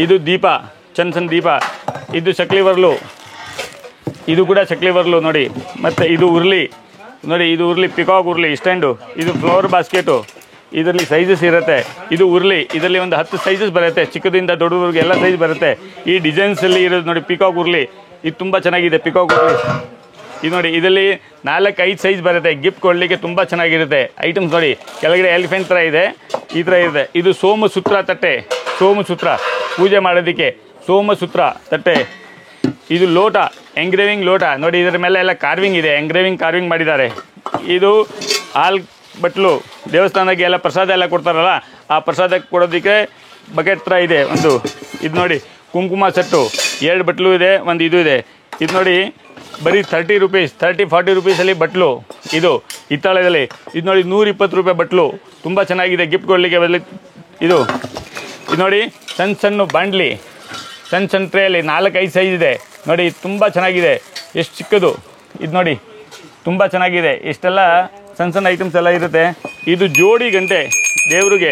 ಇದು ದೀಪ, ಸಣ್ಣ ದೀಪ. ಇದು ಚಕ್ಲಿ ವರ್ಲು, ಇದು ಕೂಡ ಚಕ್ಲಿ ವರ್ಲು ನೋಡಿ. ಮತ್ತು ಇದು ಉರ್ಲಿ ನೋಡಿ, ಇದು ಉರ್ಲಿ, ಪಿಕಾಕ್ ಉರ್ಲಿ ಸ್ಟ್ಯಾಂಡು. ಇದು ಫ್ಲವರ್ ಬಾಸ್ಕೆಟು, ಇದರಲ್ಲಿ ಸೈಜಸ್ ಇರುತ್ತೆ. ಇದು ಉರ್ಲಿ, ಇದರಲ್ಲಿ ಒಂದು 10 ಸೈಜಸ್ ಬರುತ್ತೆ, ಚಿಕ್ಕದಿಂದ ದೊಡ್ಡವ್ರಿಗೆ ಎಲ್ಲ ಸೈಜ್ ಬರುತ್ತೆ. ಈ ಡಿಸೈನ್ಸಲ್ಲಿ ಇರೋದು ನೋಡಿ ಪಿಕಾಕ್ ಉರ್ಲಿ, ಇದು ತುಂಬ ಚೆನ್ನಾಗಿದೆ ಪಿಕಾಕ್ ಉರ್ಲಿ. ಇದು ನೋಡಿ ಇದರಲ್ಲಿ 4-5 ಸೈಜ್ ಬರುತ್ತೆ, ಗಿಫ್ಟ್ ಕೊಡಲಿಕ್ಕೆ ತುಂಬ ಚೆನ್ನಾಗಿರುತ್ತೆ. ಐಟಮ್ಸ್ ನೋಡಿ, ಕೆಳಗಡೆ ಎಲಿಫೆಂಟ್ ಥರ ಇದೆ, ಈ ಥರ ಇದೆ. ಇದು ಸೋಮಸೂತ್ರ ತಟ್ಟೆ, ಸೋಮಸೂತ್ರ ಪೂಜೆ ಮಾಡೋದಕ್ಕೆ, ಸೋಮಸೂತ್ರ ತಟ್ಟೆ. ಇದು ಲೋಟ, ಎಂಗ್ರೇವಿಂಗ್ ಲೋಟ ನೋಡಿ, ಇದರ ಮೇಲೆ ಎಲ್ಲ ಕಾರ್ವಿಂಗ್ ಇದೆ, ಕಾರ್ವಿಂಗ್ ಮಾಡಿದ್ದಾರೆ. ಇದು ಹಾಲ್ ಬಟ್ಲು, ದೇವಸ್ಥಾನಕ್ಕೆ ಎಲ್ಲ ಪ್ರಸಾದ ಎಲ್ಲ ಕೊಡ್ತಾರಲ್ಲ, ಆ ಪ್ರಸಾದ ಕೊಡೋದಕ್ಕೆ ಬಕೆಟ್ ಥರ ಇದೆ ಒಂದು. ಇದು ನೋಡಿ ಕುಂಕುಮ ಸೆಟ್ಟು, 2 ಬಟ್ಲು ಇದೆ, ಒಂದು ಇದು ಇದೆ. ಇದು ನೋಡಿ ಬರೀ 30 ರೂಪೀಸ್, 30-40 ರೂಪೀಸಲ್ಲಿ ಬಟ್ಲು. ಇದು ಹಿತ್ತಾಳೆದಲ್ಲಿ. ಇದು ನೋಡಿ 120 ರೂಪಾಯಿ ಬಟ್ಲು, ತುಂಬ ಚೆನ್ನಾಗಿದೆ ಗಿಫ್ಟ್ ಕೊಡಲಿಕ್ಕೆ. ಇದು ನೋಡಿ ಸಣ್ಣ ಬಾಂಡ್ಲಿ, ಸಣ್ಣ ಟ್ರೇಯಲ್ಲಿ 4-5 ಸೈಜ್ ಇದೆ ನೋಡಿ, ತುಂಬ ಚೆನ್ನಾಗಿದೆ. ಎಷ್ಟು ಚಿಕ್ಕದು ಇದು ನೋಡಿ, ತುಂಬ ಚೆನ್ನಾಗಿದೆ. ಇಷ್ಟೆಲ್ಲ ಸಣ್ಣ ಐಟಮ್ಸ್ ಎಲ್ಲ ಇರುತ್ತೆ. ಇದು ಜೋಡಿ ಗಂಟೆ, ದೇವರಿಗೆ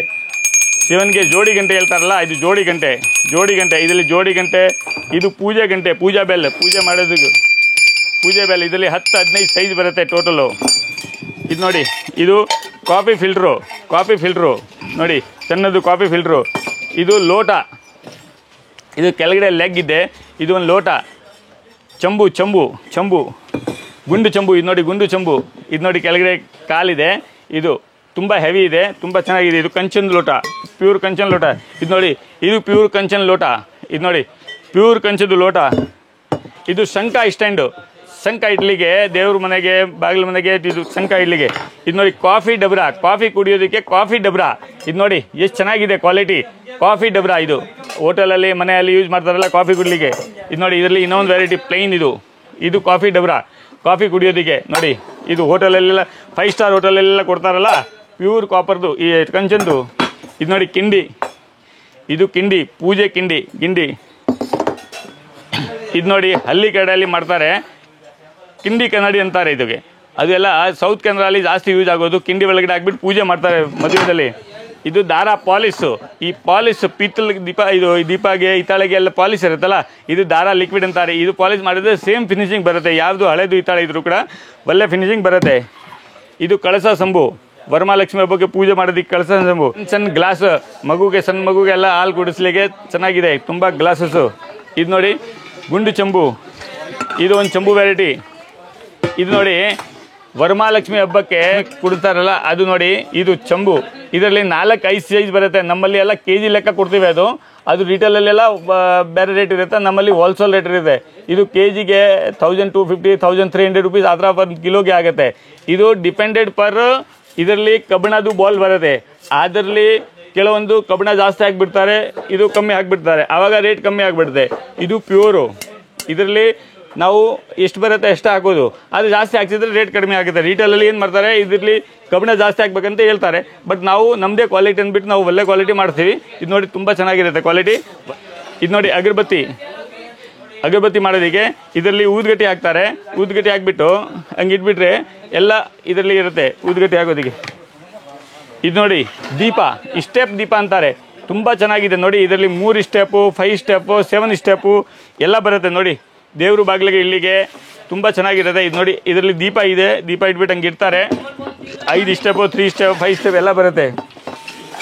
ಶಿವನಿಗೆ ಜೋಡಿ ಗಂಟೆ ಹೇಳ್ತಾರಲ್ಲ, ಇದು ಜೋಡಿ ಗಂಟೆ. ಇದರಲ್ಲಿ ಜೋಡಿ ಗಂಟೆ. ಇದು ಪೂಜೆ ಗಂಟೆ, ಪೂಜಾ ಬೆಲ್, ಪೂಜೆ ಮಾಡೋದಕ್ಕೆ ಪೂಜೆ ಬೆಲ್. ಇದರಲ್ಲಿ 10-15 ಸೈಜ್ ಬರುತ್ತೆ ಟೋಟಲು. ಇದು ನೋಡಿ, ಇದು ಕಾಫಿ ಫಿಲ್ಟ್ರು ನೋಡಿ, ಸಣ್ಣದು ಕಾಫಿ ಫಿಲ್ಟ್ರು. ಇದು ಲೋಟ, ಇದು ಕೆಳಗಡೆ ಲೆಗ್ ಇದೆ. ಇದು ಒಂದು ಲೋಟ. ಚಂಬು ಗುಂಡು ಚಂಬು. ಇದು ನೋಡಿ ಗುಂಡು ಚಂಬು. ಇದು ನೋಡಿ ಕೆಳಗಡೆ ಕಾಲಿದೆ. ಇದು ತುಂಬ ಹೆವಿ ಇದೆ, ತುಂಬ ಚೆನ್ನಾಗಿದೆ. ಇದು ಕಂಚನ್ ಲೋಟ, ಪ್ಯೂರ್ ಕಂಚನ್ ಲೋಟ. ಇದು ನೋಡಿ, ಇದು ಪ್ಯೂರ್ ಕಂಚನ್ ಲೋಟ. ಇದು ನೋಡಿ ಪ್ಯೂರ್ ಕಂಚದು ಲೋಟ. ಇದು ಶಂಖ ಸ್ಟ್ಯಾಂಡು, ಶಂಖ ಇಡ್ಲಿಗೆ, ದೇವ್ರ ಮನೆಗೆ, ಬಾಗಿಲು ಮನೆಗೆ, ಇದು ಶಂಖ ಇಡ್ಲಿಗೆ. ಇದು ನೋಡಿ ಕಾಫಿ ಡಬ್ರಾ, ಕಾಫಿ ಕುಡಿಯೋದಕ್ಕೆ ಕಾಫಿ ಡಬ್ರಾ. ಇದು ನೋಡಿ ಎಷ್ಟು ಚೆನ್ನಾಗಿದೆ ಕ್ವಾಲಿಟಿ, ಕಾಫಿ ಡಬ್ರಾ. ಇದು ಹೋಟೆಲಲ್ಲಿ ಮನೆಯಲ್ಲಿ ಯೂಸ್ ಮಾಡ್ತಾರಲ್ಲ ಕಾಫಿ ಕುಡಿಲಿಕ್ಕೆ. ಇದು ನೋಡಿ ಇದರಲ್ಲಿ ಇನ್ನೊಂದು ವೆರೈಟಿ ಪ್ಲೈನ್. ಇದು ಕಾಫಿ ಡಬ್ರಾ, ಕಾಫಿ ಕುಡಿಯೋದಕ್ಕೆ ನೋಡಿ. ಇದು ಹೋಟೆಲಲ್ಲೆಲ್ಲ 5 ಸ್ಟಾರ್ ಹೋಟೆಲಲ್ಲೆಲ್ಲ ಕೊಡ್ತಾರಲ್ಲ, ಪ್ಯೂರ್ ಕಾಪರ್ದು ಈ ಕಂಚಂದು. ಇದು ನೋಡಿ ಕಿಂಡಿ, ಇದು ಕಿಂಡಿ, ಪೂಜೆ ಗಿಂಡಿ. ಇದು ನೋಡಿ ಹಳ್ಳಿ ಕಡೆಯಲ್ಲಿ ಮಾಡ್ತಾರೆ, ಕಿಂಡಿ ಕನ್ನಡಿ ಅಂತಾರೆ ಇದಕ್ಕೆ. ಅದೆಲ್ಲ ಸೌತ್ ಕೆನರಲ್ಲಿ ಜಾಸ್ತಿ ಯೂಸ್ ಆಗೋದು. ಕಿಂಡಿ ಒಳಗಡೆ ಹಾಕ್ಬಿಟ್ಟು ಪೂಜೆ ಮಾಡ್ತಾರೆ ಮದುವೆಯಲ್ಲಿ. ಇದು ದಾರ ಪಾಲಿಸು. ಈ ಪಾಲಿಸ್ ಪಿತ್ತಲ ದೀಪ, ಇದು ದೀಪಗೆ, ಹಿತ್ತಾಳೆಗೆ ಎಲ್ಲ ಪಾಲಿಸ್ ಇರುತ್ತಲ್ಲ, ಇದು ದಾರ ಲಿಕ್ವಿಡ್ ಅಂತಾರೆ. ಇದು ಪಾಲಿಸ್ ಮಾಡಿದ್ರೆ ಸೇಮ್ ಫಿನಿಶಿಂಗ್ ಬರುತ್ತೆ, ಯಾವುದು ಹಳೆದು ಹಿತ್ತಾಳೆ ಇದ್ರೂ ಕೂಡ ಒಳ್ಳೆ ಫಿನಿಶಿಂಗ್ ಬರುತ್ತೆ. ಇದು ಕಳಸ ಸಂಬು, ವರಮಹಾಲಕ್ಷ್ಮಿ ಹಬ್ಬಕ್ಕೆ ಪೂಜೆ ಮಾಡೋದಕ್ಕೆ ಕಳಸ ಸಂಬು. ಸಣ್ಣ ಗ್ಲಾಸ್, ಸಣ್ಣ ಮಗುಗೆ ಎಲ್ಲ ಹಾಲು ಕುಡಿಸ್ಲಿಕ್ಕೆ ಚೆನ್ನಾಗಿದೆ, ತುಂಬ ಗ್ಲಾಸಸ್ಸು. ಇದು ನೋಡಿ ಗುಂಡು ಚಂಬು, ಇದು ಒಂದು ಚಂಬು ವೆರೈಟಿ. ಇದು ನೋಡಿ ವರಮಹಾಲಕ್ಷ್ಮಿ ಹಬ್ಬಕ್ಕೆ ಕುಡಿತಾರಲ್ಲ, ಅದು ನೋಡಿ ಇದು ಚಂಬು. ಇದರಲ್ಲಿ 4-5 ಸೈಜ್ ಬರುತ್ತೆ. ನಮ್ಮಲ್ಲಿ ಎಲ್ಲ KG ಲೆಕ್ಕ ಕೊಡ್ತೀವಿ. ಅದು ರಿಟೇಲಲ್ಲೆಲ್ಲ ಬೇರೆ ರೇಟ್ ಇರುತ್ತೆ, ನಮ್ಮಲ್ಲಿ ಹೋಲ್ಸೇಲ್ ರೇಟ್ ಇರುತ್ತೆ. ಇದು KGಗೆ 1250, 1300 ರೂಪೀಸ್ ಆ ಥರ ಪರ್ ಕಿಲೋಗೆ ಆಗುತ್ತೆ. ಇದು ಡಿಪೆಂಡೆಡ್ ಪರ್ ಇದರಲ್ಲಿ ಕಬ್ಬಿಣದ್ದು ಬಾಲ್ ಬರುತ್ತೆ. ಅದರಲ್ಲಿ ಕೆಲವೊಂದು ಕಬ್ಬಿಣ ಜಾಸ್ತಿ ಹಾಕಿಬಿಡ್ತಾರೆ, ಇದು ಕಮ್ಮಿ ಹಾಕಿಬಿಡ್ತಾರೆ, ಆವಾಗ ರೇಟ್ ಕಮ್ಮಿ ಆಗಿಬಿಡುತ್ತೆ. ಇದು ಪ್ಯೂರು. ಇದರಲ್ಲಿ ನಾವು ಎಷ್ಟು ಬರುತ್ತೆ ಅಷ್ಟೇ ಹಾಕೋದು, ಅದು ಜಾಸ್ತಿ ಹಾಕ್ಸಿದ್ರೆ ರೇಟ್ ಕಡಿಮೆ ಆಗುತ್ತೆ. ರಿಟೇಲಲ್ಲಿ ಏನು ಮಾಡ್ತಾರೆ, ಇದರಲ್ಲಿ ಕಬ್ಬಿಣ ಜಾಸ್ತಿ ಹಾಕ್ಬೇಕಂತ ಹೇಳ್ತಾರೆ, ಬಟ್ ನಾವು ನಮ್ಮದೇ ಕ್ವಾಲಿಟಿ ಅಂದ್ಬಿಟ್ಟು ನಾವು ಒಳ್ಳೆ ಕ್ವಾಲಿಟಿ ಮಾಡ್ತೀವಿ. ಇದು ನೋಡಿ ತುಂಬ ಚೆನ್ನಾಗಿರುತ್ತೆ ಕ್ವಾಲಿಟಿ. ಇದು ನೋಡಿ ಅಗರಬತ್ತಿ ಮಾಡೋದಕ್ಕೆ ಇದರಲ್ಲಿ ಊದ್ಗಟ್ಟಿ ಹಾಕ್ತಾರೆ. ಊದ್ಗಟ್ಟಿ ಹಾಕ್ಬಿಟ್ಟು ಹಂಗೆ ಇಟ್ಬಿಟ್ರೆ ಎಲ್ಲ ಇದರಲ್ಲಿ ಇರುತ್ತೆ ಊದ್ಗಟ್ಟಿ ಹಾಕೋದಕ್ಕೆ. ಇದು ನೋಡಿ ದೀಪ, ಸ್ಟೆಪ್ ದೀಪ ಅಂತಾರೆ, ತುಂಬ ಚೆನ್ನಾಗಿದೆ ನೋಡಿ. ಇದರಲ್ಲಿ 3 ಸ್ಟೆಪ್ಪು, 5 ಸ್ಟೆಪ್ಪು, 7 ಸ್ಟೆಪ್ಪು ಎಲ್ಲ ಬರುತ್ತೆ ನೋಡಿ. ದೇವರು ಬಾಗಿಲಿಗೆ ಇಲ್ಲಿಗೆ ತುಂಬ ಚೆನ್ನಾಗಿರುತ್ತೆ. ಇದು ನೋಡಿ, ಇದರಲ್ಲಿ ದೀಪ ಇದೆ, ದೀಪ ಇಟ್ಬಿಟ್ಟು ಹಂಗೆ ಇರ್ತಾರೆ. 5 ಸ್ಟೆಪ್ಪು, 3 ಸ್ಟೆಪ್, 5 ಸ್ಟೆಪ್ ಎಲ್ಲ ಬರುತ್ತೆ.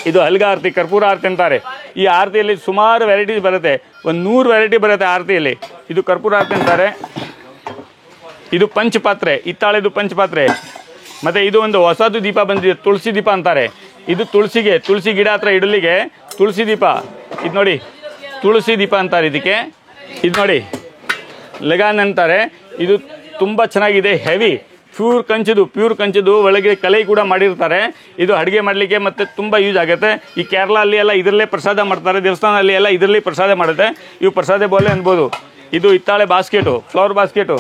ಇದು ಹಲ್ಗ ಆರತಿ, ಕರ್ಪೂರ ಆರತಿ ಅಂತಾರೆ. ಈ ಆರತಿಯಲ್ಲಿ ಸುಮಾರು ವೆರೈಟೀಸ್ ಬರುತ್ತೆ, ಒಂದು 100 ವೆರೈಟಿ ಬರುತ್ತೆ ಆರತಿಯಲ್ಲಿ. ಇದು ಕರ್ಪೂರ ಆರತಿ ಅಂತಾರೆ. ಇದು ಪಂಚಪಾತ್ರೆ, ಹಿತ್ತಾಳೆದು ಪಂಚಪಾತ್ರೆ. ಮತ್ತು ಇದು ಒಂದು ಹೊಸದು ದೀಪ ಬಂದಿದೆ, ತುಳಸಿ ದೀಪ ಅಂತಾರೆ. ಇದು ತುಳಸಿ ಗಿಡ ಹತ್ರ ಇಡಲಿಗೆ ತುಳಸಿ ದೀಪ. ಇದು ನೋಡಿ ತುಳಸಿ ದೀಪ ಅಂತಾರೆ ಇದಕ್ಕೆ. ಇದು ನೋಡಿ ಲಗಾನ್ ಅಂತಾರೆ. ಇದು ತುಂಬ ಚೆನ್ನಾಗಿದೆ, ಹೆವಿ, ಪ್ಯೂರ್ ಕಂಚದು ಒಳಗೆ ಕಲೆ ಕೂಡ ಮಾಡಿರ್ತಾರೆ. ಇದು ಅಡುಗೆ ಮಾಡಲಿಕ್ಕೆ ಮತ್ತು ತುಂಬ ಯೂಸ್ ಆಗುತ್ತೆ. ಈ ಕೇರಳ ಅಲ್ಲಿ ಎಲ್ಲ ಇದರಲ್ಲೇ ಪ್ರಸಾದ ಮಾಡ್ತಾರೆ, ದೇವಸ್ಥಾನದಲ್ಲಿ ಎಲ್ಲ ಇದರಲ್ಲಿ ಪ್ರಸಾದ ಮಾಡುತ್ತೆ. ಇವು ಪ್ರಸಾದ ಬೋಲೆ ಅನ್ಬೋದು. ಇದು ಹಿತ್ತಾಳೆ ಬಾಸ್ಕೆಟು, ಫ್ಲವರ್ ಬಾಸ್ಕೆಟು.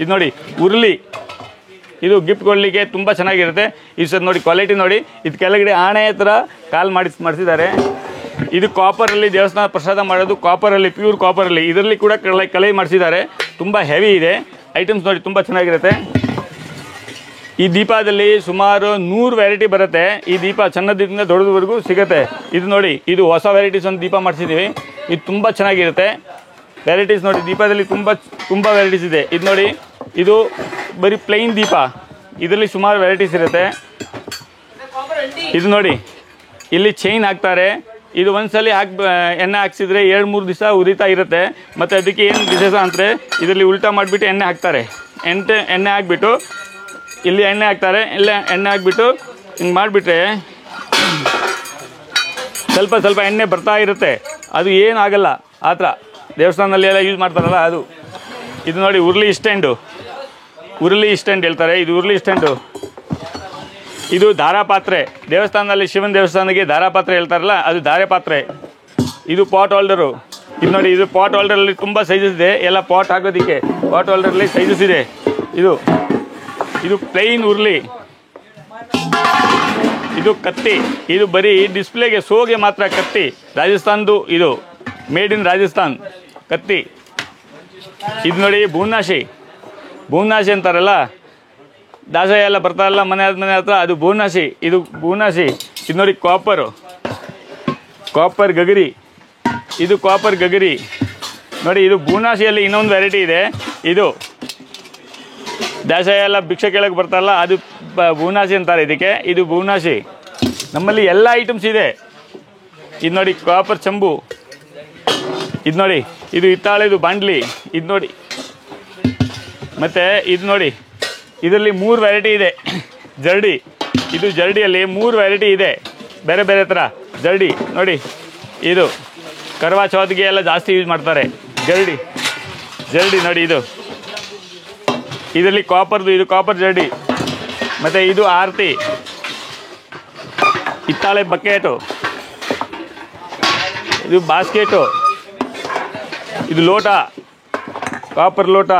ಇದು ನೋಡಿ ಉರುಳಿ, ಇದು ಗಿಫ್ಟ್ ಕೊಡಲಿಕ್ಕೆ ತುಂಬ ಚೆನ್ನಾಗಿರುತ್ತೆ. ಇದು ಸರ್ ನೋಡಿ ಕ್ವಾಲಿಟಿ ನೋಡಿ, ಇದು ಕೆಳಗಡೆ ಆಣೆ ಹತ್ರ ಕಾಲ್ ಮಾಡಿಸಿದ್ದಾರೆ. ಇದು ಕಾಪರಲ್ಲಿ ದೇವಸ್ಥಾನ ಪ್ರಸಾದ ಮಾಡೋದು, ಕಾಪರಲ್ಲಿ, ಪ್ಯೂರ್ ಕಾಪರಲ್ಲಿ. ಇದರಲ್ಲಿ ಕೂಡ ಕಲೆ ಮಾಡಿಸಿದ್ದಾರೆ. ತುಂಬ ಹೆವಿ ಇದೆ ಐಟಮ್ಸ್ ನೋಡಿ, ತುಂಬ ಚೆನ್ನಾಗಿರುತ್ತೆ. ಈ ದೀಪದಲ್ಲಿ ಸುಮಾರು 100 ವೆರೈಟಿ ಬರುತ್ತೆ. ಈ ದೀಪ ಸಣ್ಣದಿಂದ ದೊಡ್ಡದವರೆಗೂ ಸಿಗುತ್ತೆ. ಇದು ನೋಡಿ, ಇದು ಹೊಸ ವೆರೈಟೀಸ್ ಒಂದು ದೀಪ ಮಾಡಿಸಿದ್ದೀವಿ. ಇದು ತುಂಬ ಚೆನ್ನಾಗಿರುತ್ತೆ. ವೆರೈಟೀಸ್ ನೋಡಿ, ದೀಪದಲ್ಲಿ ತುಂಬ ವೆರೈಟೀಸ್ ಇದೆ. ಇದು ನೋಡಿ, ಇದು ಬರೀ ಪ್ಲೈನ್ ದೀಪ, ಇದರಲ್ಲಿ ಸುಮಾರು ವೆರೈಟೀಸ್ ಇರುತ್ತೆ. ಇದು ನೋಡಿ, ಇಲ್ಲಿ ಚೈನ್ ಹಾಕ್ತಾರೆ. ಇದು ಒಂದ್ಸಲಿ ಎಣ್ಣೆ ಹಾಕ್ಸಿದ್ರೆ 2-3 ದಿವಸ ಉರಿತಾ ಇರುತ್ತೆ. ಮತ್ತು ಅದಕ್ಕೆ ಏನು ವಿಶೇಷ ಅಂದರೆ ಇದರಲ್ಲಿ ಉಲ್ಟಾ ಮಾಡಿಬಿಟ್ಟು ಎಣ್ಣೆ ಹಾಕ್ತಾರೆ. ಎಣ್ಣೆ ಹಾಕ್ಬಿಟ್ಟು ಇಲ್ಲಿ ಎಣ್ಣೆ ಹಾಕ್ತಾರೆ. ಇಲ್ಲ ಎಣ್ಣೆ ಹಾಕ್ಬಿಟ್ಟು ಹಿಂಗೆ ಮಾಡಿಬಿಟ್ರೆ ಸ್ವಲ್ಪ ಎಣ್ಣೆ ಬರ್ತಾ ಇರುತ್ತೆ. ಅದು ಏನಾಗಲ್ಲ ಆ ಥರ. ದೇವಸ್ಥಾನದಲ್ಲಿ ಎಲ್ಲ ಯೂಸ್ ಮಾಡ್ತಾರಲ್ಲ ಅದು. ಇದು ನೋಡಿ ಉರುಳಿ ಸ್ಟ್ಯಾಂಡ್ ಹೇಳ್ತಾರೆ. ಇದು ಉರುಳಿ ಸ್ಟ್ಯಾಂಡು. ಇದು ಧಾರಾಪಾತ್ರೆ, ದೇವಸ್ಥಾನದಲ್ಲಿ ಶಿವನ ದೇವಸ್ಥಾನಕ್ಕೆ ಧಾರಾಪಾತ್ರೆ ಹೇಳ್ತಾರಲ್ಲ, ಅದು ಧಾರೆ ಪಾತ್ರೆ. ಇದು ಪಾಟ್ ಹೋಲ್ಡರು. ಇದು ನೋಡಿ, ಇದು ಪಾಟ್ ಹೋಲ್ಡರಲ್ಲಿ ತುಂಬ ಸೈಜಸ್ ಇದೆ. ಎಲ್ಲ ಪಾಟ್ ಹಾಕೋದಕ್ಕೆ ಪಾಟ್ ಹೋಲ್ಡರಲ್ಲಿ ಸೈಜಸ್ ಇದೆ. ಇದು ಪ್ಲೈನ್ ಉರುಳಿ. ಇದು ಕತ್ತಿ, ಇದು ಬರೀ ಡಿಸ್ಪ್ಲೇಗೆ ಶೋಗೆ ಮಾತ್ರ ಕತ್ತಿ. ರಾಜಸ್ಥಾನದ್ದು, ಇದು ಮೇಡ್ ಇನ್ ರಾಜಸ್ಥಾನ್ ಕತ್ತಿ. ಇದು ನೋಡಿ ಭೂನಾಶಿ ಅಂತಾರಲ್ಲ, ದಾಸಯ್ಯ ಎಲ್ಲ ಬರ್ತಾರಲ್ಲ ಮನೆ ಹತ್ರ, ಅದು ಭೂನಾಶಿ. ಇದು ನೋಡಿ ಕಾಪರ್ ಗಗರಿ. ಇದು ಕಾಪರ್ ಗಗರಿ ನೋಡಿ. ಇದು ಭೂನಾಶಿಯಲ್ಲಿ ಇನ್ನೊಂದು ವೆರೈಟಿ ಇದೆ. ಇದು ದಾಸಯ್ಯ ಎಲ್ಲ ಭಿಕ್ಷೆ ಕೇಳಕ್ಕೆ ಬರ್ತಾರಲ್ಲ, ಅದು ಭೂನಾಶಿ ಅಂತಾರೆ ಇದಕ್ಕೆ. ಇದು ಭೂನಾಶಿ. ನಮ್ಮಲ್ಲಿ ಎಲ್ಲ ಐಟಮ್ಸ್ ಇದೆ. ಇದು ನೋಡಿ ಕಾಪರ್ ಚಂಬು. ಇದು ನೋಡಿ, ಇದು ಹಿತ್ತಾಳೆದು ಬಾಂಡ್ಲಿ. ಇದು ನೋಡಿ, ಮತ್ತು ಇದು ನೋಡಿ, ಇದರಲ್ಲಿ 3 ವೆರೈಟಿ ಇದೆ. ಜರಡಿ, ಇದು ಜರಡಿಯಲ್ಲಿ 3 ವೆರೈಟಿ ಇದೆ, ಬೇರೆ ಥರ ಜರಡಿ ನೋಡಿ. ಇದು ಕರ್ವಾ ಚೌತ್ಗೆ ಎಲ್ಲ ಜಾಸ್ತಿ ಯೂಸ್ ಮಾಡ್ತಾರೆ ಜರಡಿ ನೋಡಿ. ಇದರಲ್ಲಿ ಕಾಪರ್ದು, ಇದು ಕಾಪರ್ ಜರಡಿ. ಮತ್ತು ಇದು ಆರತಿ, ಹಿತ್ತಾಳೆ ಬಕೆಟು. ಇದು ಬಾಸ್ಕೆಟು. ಇದು ಲೋಟ, ಕಾಪರ್ ಲೋಟ.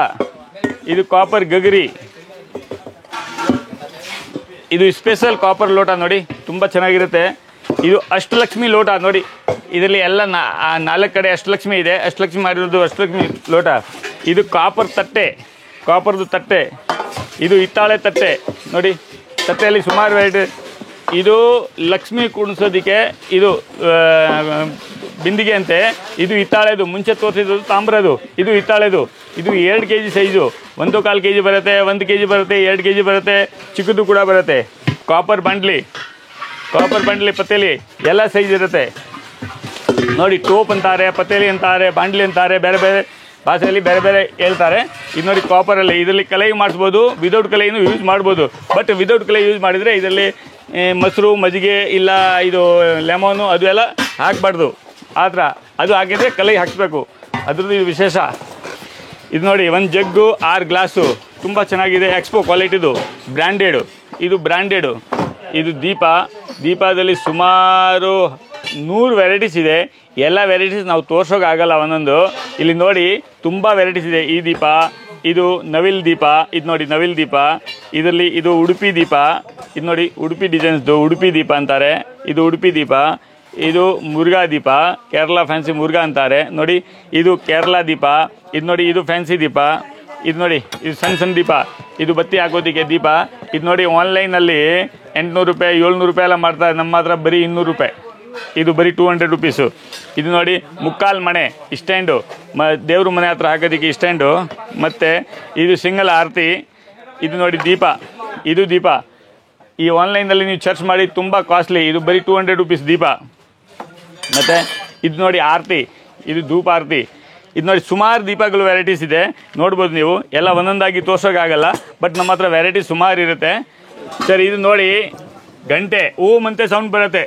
ಇದು ಕಾಪರ್ ಗಗರಿ. ಇದು ಸ್ಪೆಷಲ್ ಕಾಪರ್ ಲೋಟ ನೋಡಿ, ತುಂಬ ಚೆನ್ನಾಗಿರುತ್ತೆ. ಇದು ಅಷ್ಟಲಕ್ಷ್ಮಿ ಲೋಟ ನೋಡಿ. ಇದರಲ್ಲಿ ಎಲ್ಲ 4 ಕಡೆ ಅಷ್ಟಲಕ್ಷ್ಮಿ ಇದೆ. ಅಷ್ಟಲಕ್ಷ್ಮಿ ಮಾಡಿರೋದು ಅಷ್ಟಲಕ್ಷ್ಮಿ ಲೋಟ. ಇದು ಕಾಪರ್ದು ತಟ್ಟೆ. ಇದು ಹಿತ್ತಾಳೆ ತಟ್ಟೆ ನೋಡಿ. ತಟ್ಟೆಯಲ್ಲಿ ಸುಮಾರು ವೆರೈಟಿ. ಇದು ಲಕ್ಷ್ಮಿ ಕುಣಿಸೋದಕ್ಕೆ ಇದು ಬಿಂದಿಗೆ ಅಂತೆ. ಇದು ಹಿತ್ತಾಳೆದು, ಮುಂಚೆ ತೋರಿಸಿದ್ದು ತಾಮ್ರದು. ಇದು ಹಿತ್ತಾಳೆದು. ಇದು 2 kg ಸೈಜು, 1.25 kg ಬರುತ್ತೆ, 1 kg ಬರುತ್ತೆ, 2 kg ಬರುತ್ತೆ, ಚಿಕ್ಕದು ಕೂಡ ಬರುತ್ತೆ. ಕಾಪರ್ ಬಾಂಡ್ಲಿ ಪತೇಲಿ ಎಲ್ಲ ಸೈಜ್ ಇರುತ್ತೆ ನೋಡಿ. ಟೋಪ್ ಅಂತಾರೆ, ಪತೇಲಿ ಅಂತಾರೆ, ಬಾಂಡ್ಲಿ ಅಂತಾರೆ, ಬೇರೆ ಭಾಷೆಯಲ್ಲಿ ಬೇರೆ ಹೇಳ್ತಾರೆ. ಇದು ನೋಡಿ ಕಾಪರಲ್ಲಿ. ಇದರಲ್ಲಿ ಕಲೈ ಮಾಡಿಸ್ಬೋದು, ವಿದೌಟ್ ಕಲೈನೂ ಯೂಸ್ ಮಾಡ್ಬೋದು. ಬಟ್ ವಿದೌಟ್ ಕಲೈ ಯೂಸ್ ಮಾಡಿದರೆ ಇದರಲ್ಲಿ ಮೊಸರು, ಮಜ್ಜಿಗೆ, ಇಲ್ಲ ಇದು ಲೆಮನು ಅದು ಎಲ್ಲ ಹಾಕಬಾರ್ದು. ಆ ಥರ ಅದು ಹಾಕಿದರೆ ಕಲೈ ಹಾಕಬೇಕು, ಅದ್ರದ್ದು ಇದು ವಿಶೇಷ. ಇದು ನೋಡಿ, 1 ಜಗ್ಗು 6 ಗ್ಲಾಸು, ತುಂಬ ಚೆನ್ನಾಗಿದೆ. ಎಕ್ಸ್ಪೋ ಕ್ವಾಲಿಟಿದು, ಬ್ರ್ಯಾಂಡೆಡು. ಇದು ಬ್ರ್ಯಾಂಡೆಡು. ಇದು ದೀಪದಲ್ಲಿ ಸುಮಾರು 100 ವೆರೈಟೀಸ್ ಇದೆ. ಎಲ್ಲ ವೆರೈಟೀಸ್ ನಾವು ತೋರ್ಸೋಕ್ಕಾಗಲ್ಲ ಒಂದೊಂದು. ಇಲ್ಲಿ ನೋಡಿ ತುಂಬ ವೆರೈಟೀಸ್ ಇದೆ. ಈ ದೀಪ, ಇದು ನವಿಲ್ ದೀಪ. ಇದು ನೋಡಿ ನವಿಲ್ ದೀಪ. ಇದರಲ್ಲಿ ಇದು ಉಡುಪಿ ದೀಪ. ಇದು ನೋಡಿ ಉಡುಪಿ ಡಿಸೈನ್ಸ್ದು ಉಡುಪಿ ದೀಪ ಅಂತಾರೆ. ಇದು ಉಡುಪಿ ದೀಪ. ಇದು ಮುರುಘಾ ದೀಪ, ಕೇರಳ ಫ್ಯಾನ್ಸಿ ಮುರುಘಾ ಅಂತಾರೆ ನೋಡಿ. ಇದು ಕೇರಳ ದೀಪ. ಇದು ನೋಡಿ, ಇದು ಫ್ಯಾನ್ಸಿ ದೀಪ. ಇದು ನೋಡಿ, ಇದು ಸಣ್ಣ ಸಣ್ಣ ದೀಪ, ಇದು ಬತ್ತಿ ಹಾಕೋದಕ್ಕೆ ದೀಪ. ಇದು ನೋಡಿ ಆನ್ಲೈನಲ್ಲಿ 800 ರೂಪಾಯಿ 700 ರೂಪಾಯಿ ಎಲ್ಲ ಮಾಡ್ತಾರೆ, ನಮ್ಮ ಹತ್ರ ಬರೀ 200 ರೂಪಾಯಿ. ಇದು ಬರೀ 200 ರುಪೀಸು. ಇದು ನೋಡಿ ಮುಕ್ಕಾಲು ಮಣೆ ಸ್ಟ್ಯಾಂಡು, ದೇವ್ರ ಮನೆ ಹತ್ರ ಹಾಕೋದಕ್ಕೆ ಸ್ಟ್ಯಾಂಡು. ಮತ್ತು ಇದು ಸಿಂಗಲ್ ಆರತಿ. ಇದು ನೋಡಿ ದೀಪ, ಇದು ದೀಪ. ಈ ಆನ್ಲೈನಲ್ಲಿ ನೀವು ಸರ್ಚ್ ಮಾಡಿ, ತುಂಬ ಕಾಸ್ಟ್ಲಿ. ಇದು ಬರೀ 200 ರುಪೀಸ್ ದೀಪ. ಮತ್ತು ಇದು ನೋಡಿ ಆರತಿ, ಇದು ಧೂಪ ಆರತಿ. ಇದು ನೋಡಿ ಸುಮಾರು ದೀಪಗಳು ವೆರೈಟೀಸ್ ಇದೆ, ನೋಡ್ಬೋದು ನೀವು. ಎಲ್ಲ ಒಂದೊಂದಾಗಿ ತೋರ್ಸೋಕ್ಕಾಗಲ್ಲ, ಬಟ್ ನಮ್ಮ ಹತ್ರ ವೆರೈಟೀಸ್ ಸುಮಾರು ಇರುತ್ತೆ. ಸರ್ ಇದು ನೋಡಿ ಗಂಟೆ, ಓಮ್ ಅಂತ ಸೌಂಡ್ ಬರುತ್ತೆ.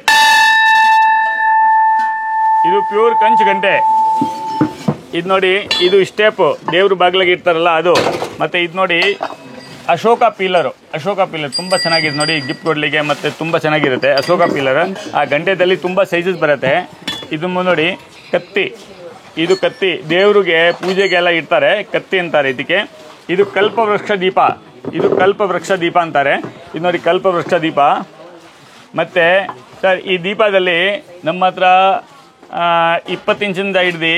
ಇದು ಪ್ಯೂರ್ ಕಂಚು ಗಂಟೆ. ಇದು ನೋಡಿ, ಇದು ಸ್ಟೆಪ್ಪು ದೇವ್ರ ಬಾಗಿಲಿಗೆ ಇರ್ತಾರಲ್ಲ ಅದು. ಮತ್ತು ಇದು ನೋಡಿ ಅಶೋಕ ಪೀಲರು, ಅಶೋಕ ಪೀಲರ್ ತುಂಬ ಚೆನ್ನಾಗಿದೆ ನೋಡಿ, ಗಿಫ್ಟ್ ಕೊಡಲಿಕ್ಕೆ ಮತ್ತು ತುಂಬ ಚೆನ್ನಾಗಿರುತ್ತೆ ಅಶೋಕ ಪೀಲರ್. ಆ ಗಂಟೆದಲ್ಲಿ ತುಂಬ ಸೈಜಸ್ ಬರುತ್ತೆ. ಇದು ನೋಡಿ ಕತ್ತಿ, ಇದು ಕತ್ತಿ ದೇವ್ರಿಗೆ ಪೂಜೆಗೆಲ್ಲ ಇಡ್ತಾರೆ, ಕತ್ತಿ ಅಂತಾರೆ ಇದಕ್ಕೆ. ಇದು ಕಲ್ಪವೃಕ್ಷ ದೀಪ, ಇದು ಕಲ್ಪವೃಕ್ಷ ದೀಪ ಅಂತಾರೆ. ಇದು ನೋಡಿ ಕಲ್ಪವೃಕ್ಷ ದೀಪ. ಮತ್ತು ಸರ್ ಈ ದೀಪದಲ್ಲಿ ನಮ್ಮ ಹತ್ರ 20 ಇಂಚಿಂದ ಹಿಡ್ದು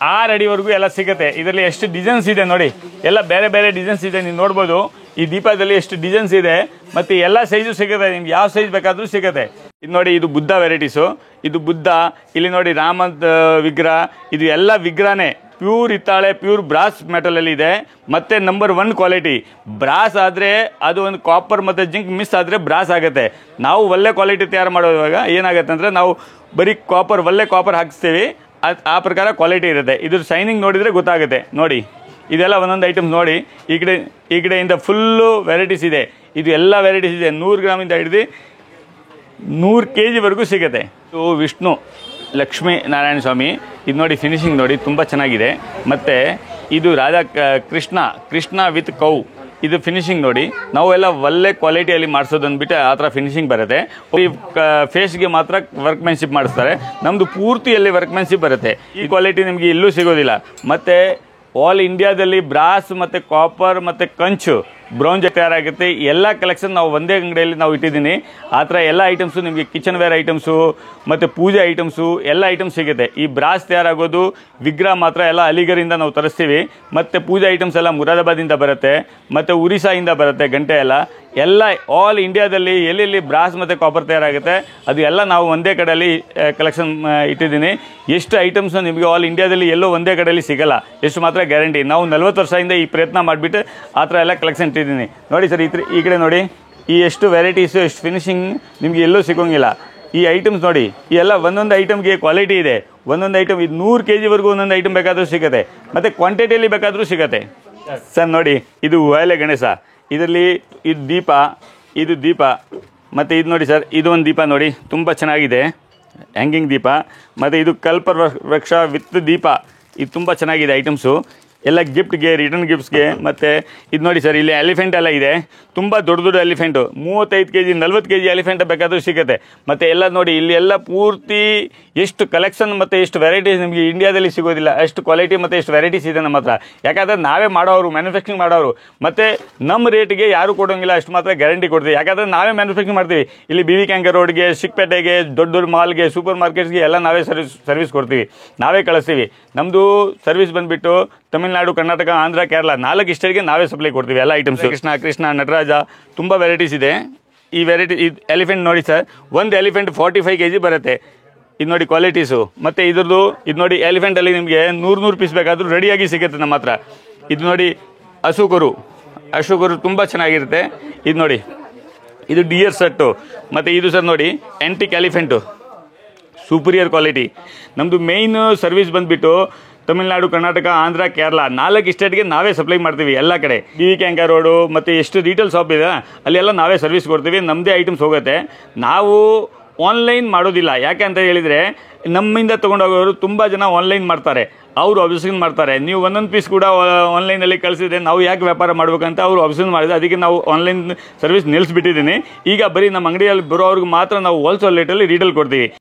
6 ಅಡಿವರೆಗೂ ಎಲ್ಲ ಸಿಗುತ್ತೆ. ಇದರಲ್ಲಿ ಎಷ್ಟು ಡಿಸೈನ್ಸ್ ಇದೆ ನೋಡಿ, ಎಲ್ಲ ಬೇರೆ ಬೇರೆ ಡಿಸೈನ್ಸ್ ಇದೆ, ನೀವು ನೋಡ್ಬೋದು. ಈ ದೀಪದಲ್ಲಿ ಎಷ್ಟು ಡಿಸೈನ್ಸ್ ಇದೆ, ಮತ್ತು ಎಲ್ಲ ಸೈಜು ಸಿಗುತ್ತೆ, ನಿಮ್ಗೆ ಯಾವ ಸೈಜ್ ಬೇಕಾದರೂ ಸಿಗುತ್ತೆ. ಇದು ನೋಡಿ, ಇದು ಬುದ್ಧ ವೆರೈಟೀಸು. ಇದು ಬುದ್ಧ. ಇಲ್ಲಿ ನೋಡಿ ರಾಮದ ವಿಗ್ರಹ. ಇದು ಎಲ್ಲ ವಿಗ್ರಹನೇ ಪ್ಯೂರ್ ಹಿತ್ತಾಳೆ, ಪ್ಯೂರ್ ಬ್ರಾಸ್ ಮೆಟಲಲ್ಲಿ ಇದೆ. ಮತ್ತು ನಂಬರ್ 1 ಕ್ವಾಲಿಟಿ. ಬ್ರಾಸ್ ಆದರೆ ಅದು ಒಂದು ಕಾಪರ್ ಮತ್ತು ಜಿಂಕ್ ಮಿಸ್ ಆದರೆ ಬ್ರಾಸ್ ಆಗುತ್ತೆ. ನಾವು ಒಳ್ಳೆ ಕ್ವಾಲಿಟಿ ತಯಾರು ಮಾಡುವಾಗ ಏನಾಗುತ್ತೆ ಅಂದರೆ, ನಾವು ಬರೀ ಕಾಪರ್, ಒಳ್ಳೆ ಕಾಪರ್ ಹಾಕಿಸ್ತೀವಿ, ಆ ಪ್ರಕಾರ ಕ್ವಾಲಿಟಿ ಇರುತ್ತೆ. ಇದ್ರ ಶೈನಿಂಗ್ ನೋಡಿದರೆ ಗೊತ್ತಾಗುತ್ತೆ. ನೋಡಿ ಇದೆಲ್ಲ ಒಂದೊಂದು ಐಟಮ್ಸ್ ನೋಡಿ. ಈ ಕಡೆಯಿಂದ ಫುಲ್ಲು ವೆರೈಟೀಸ್ ಇದೆ. ಇದು ಎಲ್ಲ ವೆರೈಟೀಸ್ ಇದೆ, 100 ಗ್ರಾಮಿಂದ ಹಿಡಿದು 100 kg ಸಿಗುತ್ತೆ. ಇದು ವಿಷ್ಣು ಲಕ್ಷ್ಮೀ ನಾರಾಯಣ ಸ್ವಾಮಿ. ಇದು ನೋಡಿ ಫಿನಿಶಿಂಗ್ ನೋಡಿ ತುಂಬ ಚೆನ್ನಾಗಿದೆ. ಮತ್ತು ಇದು ಕೃಷ್ಣ ವಿತ್ ಕೌ. ಇದು ಫಿನಿಶಿಂಗ್ ನೋಡಿ, ನಾವೆಲ್ಲ ಒಳ್ಳೆ ಕ್ವಾಲಿಟಿಯಲ್ಲಿ ಮಾಡಿಸೋದು ಅಂದ್ಬಿಟ್ಟು ಆ ಥರ ಫಿನಿಶಿಂಗ್ ಬರುತ್ತೆ. ಈ ಫೇಸ್ಗೆ ಮಾತ್ರ ವರ್ಕ್ಮ್ಯಾನ್ಶಿಪ್ ಮಾಡಿಸ್ತಾರೆ, ನಮ್ಮದು ಪೂರ್ತಿಯಲ್ಲಿ ವರ್ಕ್ಮ್ಯಾನ್ಶಿಪ್ ಬರುತ್ತೆ. ಈ ಕ್ವಾಲಿಟಿ ನಿಮಗೆ ಎಲ್ಲೂ ಸಿಗೋದಿಲ್ಲ. ಮತ್ತು ಆಲ್ ಇಂಡಿಯಾದಲ್ಲಿ ಬ್ರಾಸ್ ಮತ್ತು ಕಾಪರ್ ಮತ್ತು ಕಂಚು ಬ್ರೌನ್ ತಯಾರಾಗುತ್ತೆ. ಎಲ್ಲ ಕಲೆಕ್ಷನ್ ನಾವು ಒಂದೇ ಅಂಗಡಿಯಲ್ಲಿ ನಾವು ಇಟ್ಟಿದ್ದೀನಿ. ಆ ಥರ ಎಲ್ಲ ಐಟಮ್ಸು ನಿಮಗೆ ಕಿಚನ್ ವೇರ್ ಐಟಮ್ಸು ಮತ್ತು ಪೂಜೆ ಐಟಮ್ಸು ಎಲ್ಲ ಐಟಮ್ಸ್ ಸಿಗುತ್ತೆ. ಈ ಬ್ರಾಸ್ ತಯಾರಾಗೋದು ವಿಗ್ರಹ ಮಾತ್ರ ಎಲ್ಲ ಅಲಿಗರಿಂದ ನಾವು ತರಿಸ್ತೀವಿ. ಮತ್ತು ಪೂಜೆ ಐಟಮ್ಸ್ ಎಲ್ಲ ಮುರಾದಾಬಾದಿಂದ ಬರುತ್ತೆ, ಮತ್ತು ಒರಿಸ್ಸಾಯಿಂದ ಬರುತ್ತೆ ಗಂಟೆ ಎಲ್ಲ ಆಲ್ ಇಂಡಿಯಾದಲ್ಲಿ ಎಲ್ಲೆಲ್ಲಿ ಬ್ರಾಸ್ ಮತ್ತು ಕಾಪರ್ ತಯಾರಾಗುತ್ತೆ ಅದು ಎಲ್ಲ ನಾವು ಒಂದೇ ಕಡೆಯಲ್ಲಿ ಕಲೆಕ್ಷನ್ ಇಟ್ಟಿದ್ದೀನಿ. ಎಷ್ಟು ಐಟಮ್ಸ್ ನಿಮಗೆ ಆಲ್ ಇಂಡಿಯಾದಲ್ಲಿ ಎಲ್ಲೋ ಒಂದೇ ಕಡೆಯಲ್ಲಿ ಸಿಗಲ್ಲ, ಎಷ್ಟು ಮಾತ್ರ ಗ್ಯಾರಂಟಿ. ನಾವು 40 ವರ್ಷದಿಂದ ಈ ಪ್ರಯತ್ನ ಮಾಡಿಬಿಟ್ಟು ಆ ಥರ ಎಲ್ಲ ಕಲೆಕ್ಷನ್ ಇಟ್ಟಿದ್ದೀನಿ. ನೋಡಿ ಸರ್, ಈ ಕಡೆ ನೋಡಿ, ಈ ಎಷ್ಟು ವೆರೈಟೀಸು, ಎಷ್ಟು ಫಿನಿಶಿಂಗ್ ನಿಮಗೆ ಎಲ್ಲೂ ಸಿಗೋಂಗಿಲ್ಲ. ಈ ಐಟಮ್ಸ್ ನೋಡಿ, ಈ ಎಲ್ಲ ಒಂದೊಂದು ಐಟಮ್ಗೆ ಕ್ವಾಲಿಟಿ ಇದೆ. ಒಂದೊಂದು ಐಟಮ್ ಇದು 100 kg ಒಂದೊಂದು ಐಟಮ್ ಬೇಕಾದರೂ ಸಿಗುತ್ತೆ, ಮತ್ತು ಕ್ವಾಂಟಿಟಿಯಲ್ಲಿ ಬೇಕಾದರೂ ಸಿಗುತ್ತೆ. ಸರ್ ನೋಡಿ, ಇದು ಒಲೆ ಗಣೇಶ. ಇದರಲ್ಲಿ ಇದು ದೀಪ. ಮತ್ತು ಇದು ನೋಡಿ ಸರ್, ಇದು ಒಂದು ದೀಪ ನೋಡಿ, ತುಂಬ ಚೆನ್ನಾಗಿದೆ, ಹ್ಯಾಂಗಿಂಗ್ ದೀಪ. ಮತ್ತು ಇದು ಕಲ್ಪವೃಕ್ಷ ವಿತ್ ದೀಪ. ಇದು ತುಂಬ ಚೆನ್ನಾಗಿದೆ ಐಟಮ್ಸು, ಎಲ್ಲ ಗಿಫ್ಟ್ಗೆ, ರಿಟರ್ನ್ ಗಿಫ್ಟ್ಸ್ಗೆ. ಮತ್ತು ಇದು ನೋಡಿ ಸರ್, ಇಲ್ಲಿ ಎಲಿಫೆಂಟ್ ಎಲ್ಲ ಇದೆ, ತುಂಬ ದೊಡ್ಡ ಎಲಿಫೆಂಟು, 35 kg 40 kg ಎಲಿಫೆಂಟ್ ಬೇಕಾದರೂ ಸಿಗುತ್ತೆ. ಮತ್ತು ಎಲ್ಲ ನೋಡಿ, ಇಲ್ಲಿ ಎಲ್ಲ ಪೂರ್ತಿ ಎಷ್ಟು ಕಲೆಕ್ಷನ್ ಮತ್ತು ಎಷ್ಟು ವೆರೈಟೀಸ್ ನಿಮಗೆ ಇಂಡಿಯಾದಲ್ಲಿ ಸಿಗೋದಿಲ್ಲ, ಎಷ್ಟು ಕ್ವಾಲಿಟಿ ಮತ್ತು ಎಷ್ಟು ವೆರೈಟೀಸ್ ಇದೆ ನಮ್ಮ ಹತ್ರ. ಯಾಕಂದರೆ ನಾವೇ ಮಾಡೋರು, ಮ್ಯಾನುಫ್ಯಾಕ್ಚರಿಂಗ್ ಮಾಡೋರು, ಮತ್ತು ನಮ್ಮ ರೇಟಿಗೆ ಯಾರೂ ಕೊಡೋಂಗಿಲ್ಲ, ಅಷ್ಟು ಮಾತ್ರ ಗ್ಯಾರಂಟಿ ಕೊಡ್ತೀವಿ. ಯಾಕಂದರೆ ನಾವೇ ಮ್ಯಾನುಫ್ಯಾಕ್ಚರಿಂಗ್ ಮಾಡ್ತೀವಿ. ಇಲ್ಲಿ BV ಕ್ಯಾಂಕರ್ ರೋಡ್ಗೆ, ಚಿಕ್ಕಪೇಟೆಗೆ, ದೊಡ್ಡ ಮಾಲ್ಗೆ, ಸೂಪರ್ ಮಾರ್ಕೆಟ್ಸ್ಗೆ ಎಲ್ಲ ನಾವೇ ಸರ್ವಿಸ್ ಕೊಡ್ತೀವಿ, ನಾವೇ ಕಳಿಸ್ತೀವಿ. ನಮ್ಮದು ಸರ್ವಿಸ್ ಬಂದುಬಿಟ್ಟು ತಮಿಳ್ನಾಡು, ಕರ್ನಾಟಕ, ಆಂಧ್ರ, ಕೇರಳ 4 ಸ್ಟೇಟ್ಗೆ ನಾವೇ ಸಪ್ಲೈ ಕೊಡ್ತೀವಿ ಎಲ್ಲ ಐಟಮ್ಸ್. ಕೃಷ್ಣ, ನಟರಾಜ ತುಂಬ ವೆರೈಟೀಸ್ ಇದೆ. ಈ ವೆರೈಟಿ ಇದು ಎಲಿಫೆಂಟ್ ನೋಡಿ ಸರ್, ಒಂದು ಎಲಿಫೆಂಟ್ 45 kg ಬರುತ್ತೆ. ಇದು ನೋಡಿ ಕ್ವಾಲಿಟೀಸು. ಮತ್ತು ಇದ್ರದ್ದು ಇದು ನೋಡಿ, ಎಲಿಫೆಂಟಲ್ಲಿ ನಿಮಗೆ 100 ಪೀಸ್ ಬೇಕಾದರೂ ರೆಡಿಯಾಗಿ ಸಿಗುತ್ತೆ ನಮ್ಮ ಹತ್ರ. ಇದು ನೋಡಿ ಅಶೋಕರು ತುಂಬ ಚೆನ್ನಾಗಿರುತ್ತೆ. ಇದು ನೋಡಿ, ಇದು ಡಿಯರ್ ಸೆಟ್ಟು. ಮತ್ತು ಇದು ಸರ್ ನೋಡಿ, ಆ್ಯಂಟಿಕ್ ಎಲಿಫೆಂಟು, ಸೂಪರಿಯರ್ ಕ್ವಾಲಿಟಿ. ನಮ್ಮದು ಮೇಯ್ನ್ ಸರ್ವಿಸ್ ಬಂದುಬಿಟ್ಟು ತಮಿಳ್ನಾಡು, ಕರ್ನಾಟಕ, ಆಂಧ್ರ, ಕೇರಳ 4 ಸ್ಟೇಟ್ಗೆ ನಾವೇ ಸಪ್ಲೈ ಮಾಡ್ತೀವಿ ಎಲ್ಲ ಕಡೆ. BV ಕ್ಯಾಂಕರ್ ರೋಡು ಮತ್ತು ಎಷ್ಟು ರಿಟೇಲ್ ಶಾಪ್ ಇದೆ ಅಲ್ಲೆಲ್ಲ ನಾವೇ ಸರ್ವಿಸ್ ಕೊಡ್ತೀವಿ, ನಮ್ಮದೇ ಐಟಮ್ಸ್ ಹೋಗುತ್ತೆ. ನಾವು ಆನ್ಲೈನ್ ಮಾಡೋದಿಲ್ಲ. ಯಾಕೆ ಅಂತ ಹೇಳಿದರೆ, ನಮ್ಮಿಂದ ತೊಗೊಂಡೋಗೋರು ತುಂಬ ಜನ ಆನ್ಲೈನ್ ಮಾಡ್ತಾರೆ, ಅವರು ಅಬ್ಸರ್ವ್ ಮಾಡ್ತಾರೆ. ನೀವು ಒಂದೊಂದು ಪೀಸ್ ಕೂಡ ಆನ್ಲೈನಲ್ಲಿ ಕಳಿಸಿದ್ರೆ ನಾವು ಯಾಕೆ ವ್ಯಾಪಾರ ಮಾಡಬೇಕಂತ ಅವರು ಅಬ್ಸರ್ವ್ ಮಾಡಿದೆ. ಅದಕ್ಕೆ ನಾವು ಆನ್ಲೈನ್ ಸರ್ವಿಸ್ ನಿಲ್ಲಿಸ್ಬಿಟ್ಟಿದ್ದೀನಿ. ಈಗ ಬರೀ ನಮ್ಮ ಅಂಗಡಿಯಲ್ಲಿ ಬರೋವ್ರಿಗೆ ಮಾತ್ರ ನಾವು ಹೋಲ್ಸೇಲ್ ರೇಟಲ್ಲಿ ರೀಟೇಲ್ ಕೊಡ್ತೀವಿ.